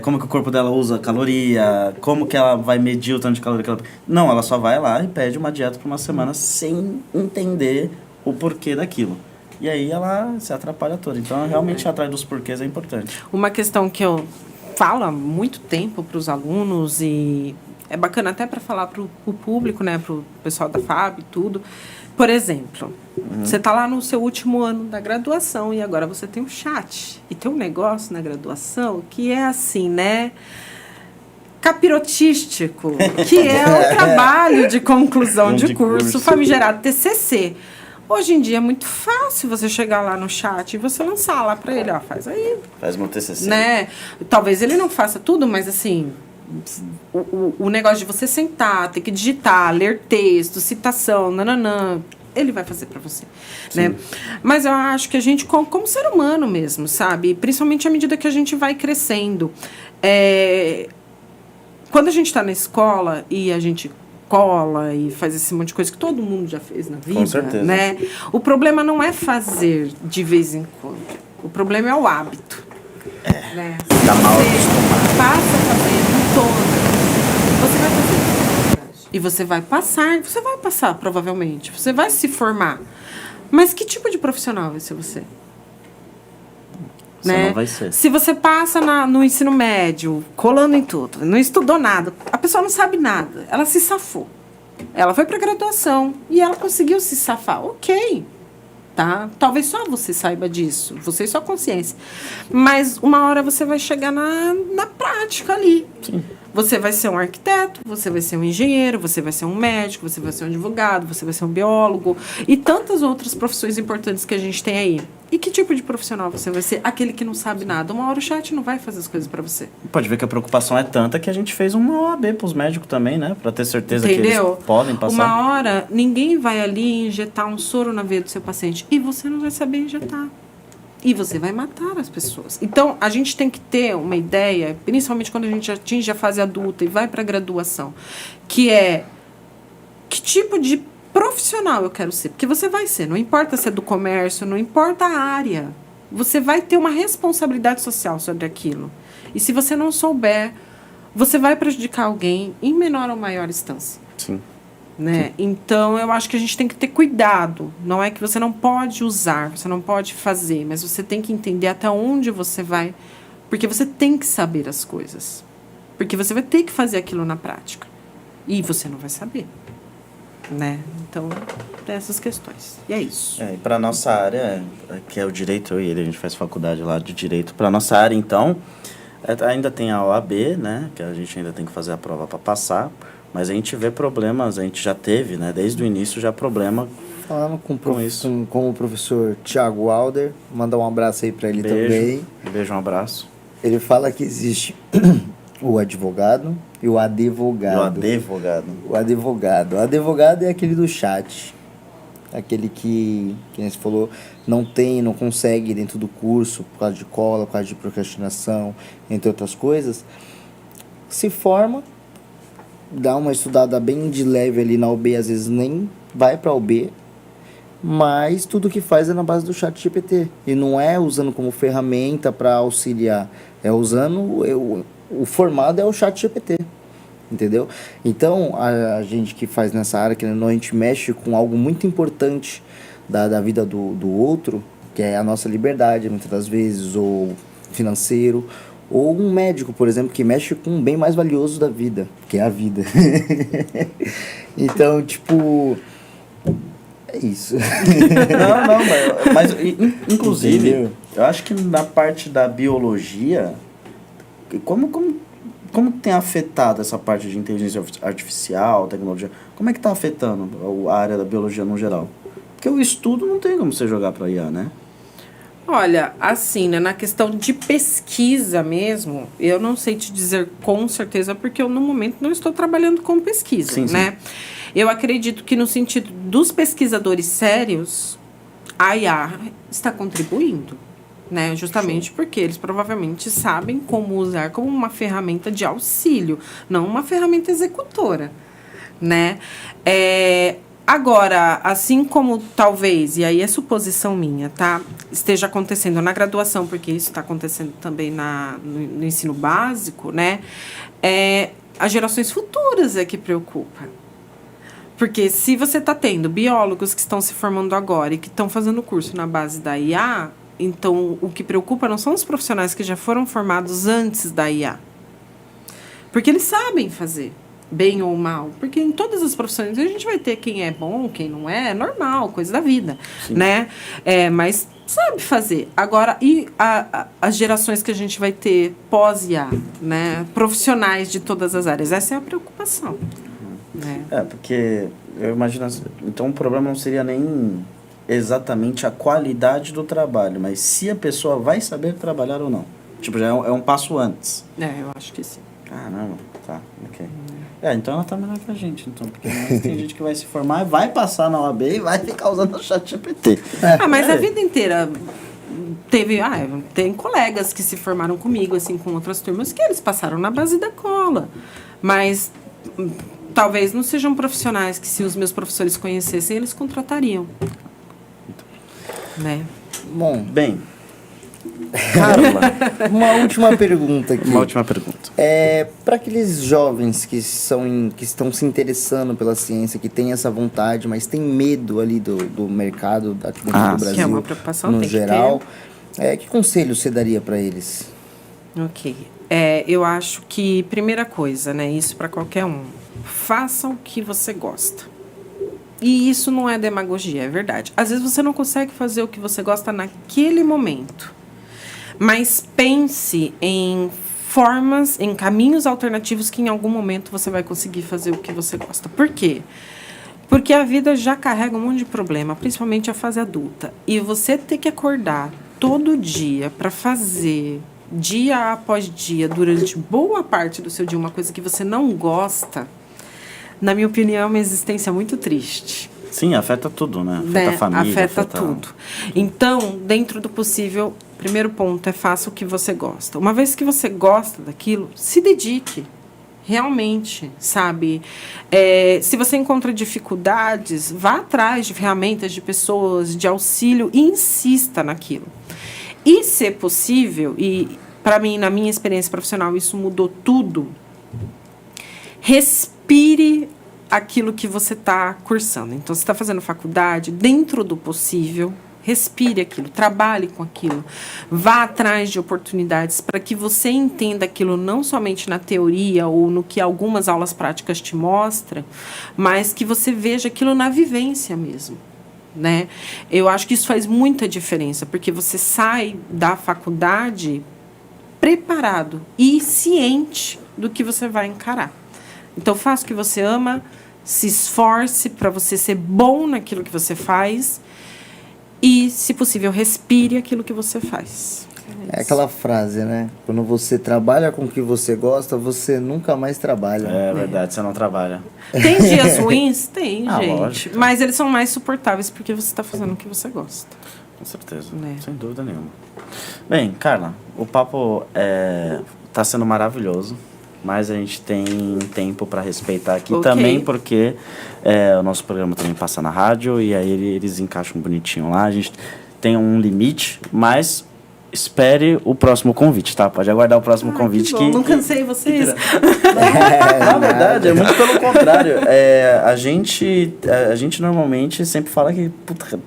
como que o corpo dela usa caloria, como que ela vai medir o tanto de caloria que ela... Não, ela só vai lá e pede uma dieta por uma semana sem entender o porquê daquilo. E aí ela se atrapalha toda. Então, realmente, ir atrás dos porquês é importante. Uma questão que eu falo há muito tempo para os alunos e é bacana até para falar para o público, né, para o pessoal da FAB e tudo. Por exemplo, você está lá no seu último ano da graduação e agora você tem um chat. E tem um negócio na graduação que é assim, né? Capirotístico, que é o trabalho de conclusão de curso, famigerado TCC. Hoje em dia é muito fácil você chegar lá no chat e você lançar lá para ele, ó, faz aí. Faz meu TCC. Né? Talvez ele não faça tudo, mas assim, o negócio de você sentar, ter que digitar, ler texto, citação, nananã, ele vai fazer para você, né? Mas eu acho que a gente, como ser humano mesmo, sabe? Principalmente à medida que a gente vai crescendo. Quando a gente está na escola e a gente cola e faz esse monte de coisa que todo mundo já fez na vida, Com certeza. né? O problema não é fazer de vez em quando. O problema é o hábito. Né? Se Tá mal você passa a fazer todo, você vai fazer. E você vai passar, provavelmente. Você vai se formar. Mas que tipo de profissional vai ser você? Você Né? não vai ser. Se você passa no ensino médio, colando em tudo, não estudou nada, a pessoa não sabe nada, ela se safou. Ela foi para graduação e ela conseguiu se safar. Ok, tá? Talvez só você saiba disso, você e sua consciência. Mas uma hora você vai chegar na prática ali. Sim. Você vai ser um arquiteto, você vai ser um engenheiro, você vai ser um médico, você vai ser um advogado, você vai ser um biólogo e tantas outras profissões importantes que a gente tem aí. E que tipo de profissional você vai ser? Aquele que não sabe nada. Uma hora o chat não vai fazer as coisas para você. Pode ver que a preocupação é tanta que a gente fez uma OAB pros médicos também, né? Pra ter certeza que Entendeu? eles podem passar. Uma hora, ninguém vai ali injetar um soro na veia do seu paciente e você não vai saber injetar. E você vai matar as pessoas. Então, a gente tem que ter uma ideia, principalmente quando a gente atinge a fase adulta e vai para a graduação, que é que tipo de profissional eu quero ser. Porque você vai ser, não importa se é do comércio, não importa a área. Você vai ter uma responsabilidade social sobre aquilo. E se você não souber, você vai prejudicar alguém em menor ou maior instância. Sim. Né? Então, eu acho que a gente tem que ter cuidado. Não é que você não pode usar, você não pode fazer, mas você tem que entender até onde você vai, porque você tem que saber as coisas. Porque você vai ter que fazer aquilo na prática. E você não vai saber. Né? Então, tem essas questões. E é isso. E para nossa área, que é o direito, eu e ele, a gente faz faculdade lá de direito. Para nossa área, então, ainda tem a OAB, né? Que a gente ainda tem que fazer a prova para passar. Mas a gente vê problemas, a gente já teve, né? Desde o início já problema. Falando Com isso. com o professor Thiago Alder, mandar um abraço aí para ele também. Beijo, um abraço. Ele fala que existe o advogado e o advogado. E o advogado. O advogado. O advogado é aquele do chat. Aquele que você falou, não consegue dentro do curso, por causa de cola, por causa de procrastinação, entre outras coisas. Se forma, dá uma estudada bem de leve ali na UB, às vezes nem vai para a UB, mas tudo que faz é na base do chat GPT. E não é usando como ferramenta para auxiliar, é usando, o formado é o chat GPT, entendeu? Então, a gente que faz nessa área, que a gente mexe com algo muito importante da vida do outro, que é a nossa liberdade, muitas das vezes, ou financeiro, ou um médico, por exemplo, que mexe com o bem mais valioso da vida, que é a vida. Então, tipo, É isso. Não, inclusive, Entendeu? eu acho que na parte da biologia, como tem afetado essa parte de inteligência artificial, tecnologia? Como é que está afetando a área da biologia no geral? Porque o estudo não tem como você jogar para IA, né? Olha, assim, né, na questão de pesquisa mesmo, eu não sei te dizer com certeza, porque eu no momento não estou trabalhando com pesquisa, Sim, né? Sim. Eu acredito que no sentido dos pesquisadores sérios, a IA está contribuindo, né? Justamente porque eles provavelmente sabem como usar como uma ferramenta de auxílio, não uma ferramenta executora, né? Agora, assim como talvez, e aí é suposição minha, tá? Esteja acontecendo na graduação, porque isso está acontecendo também no ensino básico, né? As gerações futuras é que preocupa. Porque se você está tendo biólogos que estão se formando agora e que estão fazendo curso na base da IA, então o que preocupa não são os profissionais que já foram formados antes da IA. Porque eles sabem fazer. Bem ou mal, porque em todas as profissões a gente vai ter quem é bom, quem não é normal, coisa da vida, sim, né? Mas sabe fazer. Agora, e as gerações que a gente vai ter pós-IA, né? Profissionais de todas as áreas, essa é a preocupação. Né? Porque eu imagino assim, então o problema não seria nem exatamente a qualidade do trabalho, mas se a pessoa vai saber trabalhar ou não. Tipo, já é um passo antes. Eu acho que sim. Caramba, tá, ok. Então ela tá melhor que a gente, então, porque tem gente que vai se formar, vai passar na OAB e vai ficar usando o ChatGPT. Mas a vida inteira tem colegas que se formaram comigo, assim, com outras turmas, que eles passaram na base da cola. Mas talvez não sejam profissionais que, se os meus professores conhecessem, eles contratariam. Né? Bom, bem... Carla, uma última pergunta aqui. Uma última pergunta. Para aqueles jovens que estão se interessando pela ciência, que têm essa vontade, mas têm medo ali do mercado aqui dentro do Brasil, que é uma preocupação, no geral, que conselho você daria para eles? Ok. Eu acho que, primeira coisa, né, isso para qualquer um, faça o que você gosta. E isso não é demagogia, é verdade. Às vezes você não consegue fazer o que você gosta naquele momento. Mas pense em formas, em caminhos alternativos que em algum momento você vai conseguir fazer o que você gosta. Por quê? Porque a vida já carrega um monte de problema, principalmente a fase adulta. E você ter que acordar todo dia para fazer, dia após dia, durante boa parte do seu dia, uma coisa que você não gosta, na minha opinião, é uma existência muito triste. Sim, afeta tudo, né? Afeta a família. Afeta tudo. Então, dentro do possível, primeiro ponto é faça o que você gosta. Uma vez que você gosta daquilo, se dedique. Realmente, sabe? Se você encontra dificuldades, vá atrás de ferramentas, de pessoas, de auxílio e insista naquilo. E, se possível, e para mim, na minha experiência profissional, isso mudou tudo, respire aquilo que você está cursando. Então, você está fazendo faculdade, dentro do possível, respire aquilo, trabalhe com aquilo, vá atrás de oportunidades para que você entenda aquilo não somente na teoria ou no que algumas aulas práticas te mostram, mas que você veja aquilo na vivência mesmo. Né? Eu acho que isso faz muita diferença, porque você sai da faculdade preparado e ciente do que você vai encarar. Então, faça o que você ama, se esforce para você ser bom naquilo que você faz e, se possível, respire aquilo que você faz. É aquela frase, né? Quando você trabalha com o que você gosta, você nunca mais trabalha. É verdade, você não trabalha. Tem dias ruins? Tem, gente. Lógico. Mas eles são mais suportáveis porque você está fazendo o que você gosta. Com certeza, sem dúvida nenhuma. Bem, Carla, o papo tá sendo maravilhoso. Mas a gente tem tempo para respeitar aqui também, porque o nosso programa também passa na rádio e aí eles encaixam bonitinho lá. A gente tem um limite, mas espere o próximo convite, tá? Pode aguardar o próximo convite. Que não cansei vocês. Na verdade, é muito pelo contrário. A gente normalmente sempre fala que... Puta,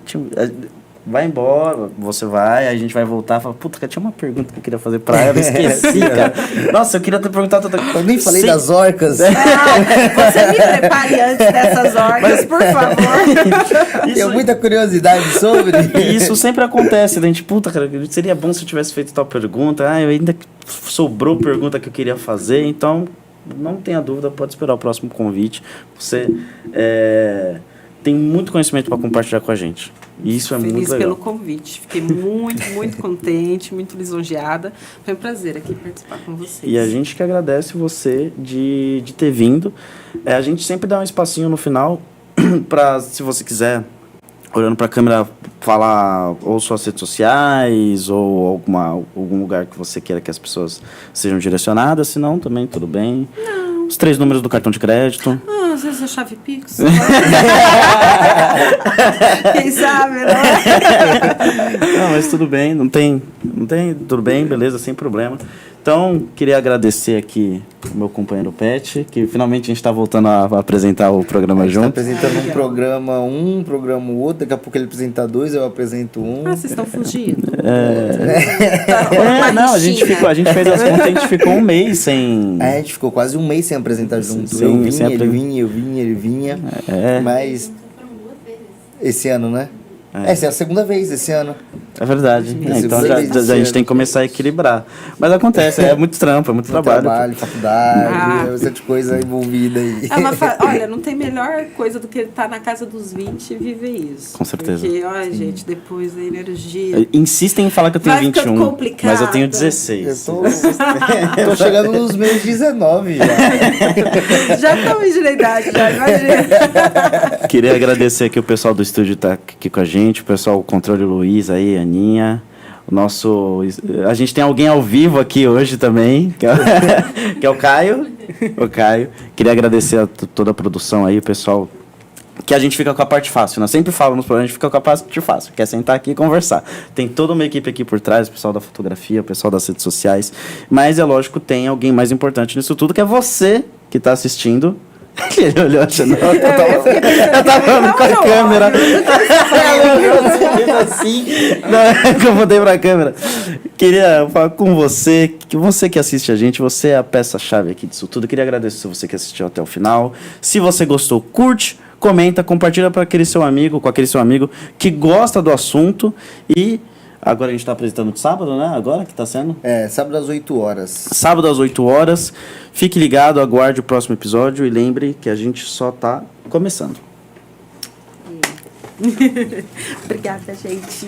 vai embora, você vai, a gente vai voltar e fala, puta, tinha uma pergunta que eu queria fazer pra ela, eu esqueci, cara. Nossa, eu queria ter perguntado outra coisa. Eu nem falei das orcas. Você me prepare antes dessas orcas, por favor. Tenho muita curiosidade sobre. E isso sempre acontece, né? A gente, puta, cara, seria bom se eu tivesse feito tal pergunta. Eu ainda sobrou pergunta que eu queria fazer, então não tenha dúvida, pode esperar o próximo convite. Você tem muito conhecimento para compartilhar com a gente. E isso é muito legal. Feliz pelo convite. Fiquei muito contente, muito lisonjeada. Foi um prazer aqui participar com vocês. E a gente que agradece você de ter vindo. A gente sempre dá um espacinho no final para, se você quiser, olhando para a câmera, falar ou suas redes sociais ou algum lugar que você queira que as pessoas sejam direcionadas. Se não, também tudo bem. Não. Os 3 números do cartão de crédito. Às vezes a chave Pix. Quem sabe, né? Não, mas tudo bem, não tem, tudo bem, beleza, sem problema. Então, queria agradecer aqui o meu companheiro Pet, que finalmente a gente está voltando a apresentar o programa junto. Está apresentando um programa o outro, daqui a pouco ele apresenta 2, eu apresento um. Vocês estão fugindo. Não, a gente fez as contas, a gente ficou um mês sem... A gente ficou quase um mês sem apresentar junto. Sim, ele vinha. Mas esse ano, né? Essa é a segunda vez esse ano. É verdade. Então a gente tem que começar a equilibrar. Mas acontece, é muito trampo, é muito trabalho. Faculdade, bastante coisa envolvida aí. Olha, não tem melhor coisa do que estar na casa dos 20 e viver isso. Com certeza. Porque, olha, gente, depois da energia... Insistem em falar que eu tenho 21, mas eu tenho 16. Eu tô chegando nos meus 19 já. Já estamos de idade, já, imagina. Queria agradecer aqui o pessoal do estúdio que tá aqui com a gente, o pessoal, o Controle Luiz aí, Aninha, a gente tem alguém ao vivo aqui hoje também, que é o Caio. Queria agradecer a toda a produção aí, o pessoal, que a gente fica com a parte fácil, né? Sempre falo nos programas, a gente fica com a parte fácil, que é sentar aqui e conversar. Tem toda uma equipe aqui por trás, o pessoal da fotografia, o pessoal das redes sociais, mas é lógico, tem alguém mais importante nisso tudo, que é você que está assistindo. Ele olhou achando, eu tava falando com a câmera. Assim, que eu mudei pra câmera. Queria falar com você, que você que assiste a gente, você é a peça-chave aqui disso tudo. Queria agradecer você que assistiu até o final. Se você gostou, curte, comenta, compartilha com aquele seu amigo que gosta do assunto. E agora a gente está apresentando de sábado, né? Agora que está sendo? Sábado às 8 horas. Sábado às 8 horas. Fique ligado, aguarde o próximo episódio e lembre que a gente só está começando. Obrigada, gente.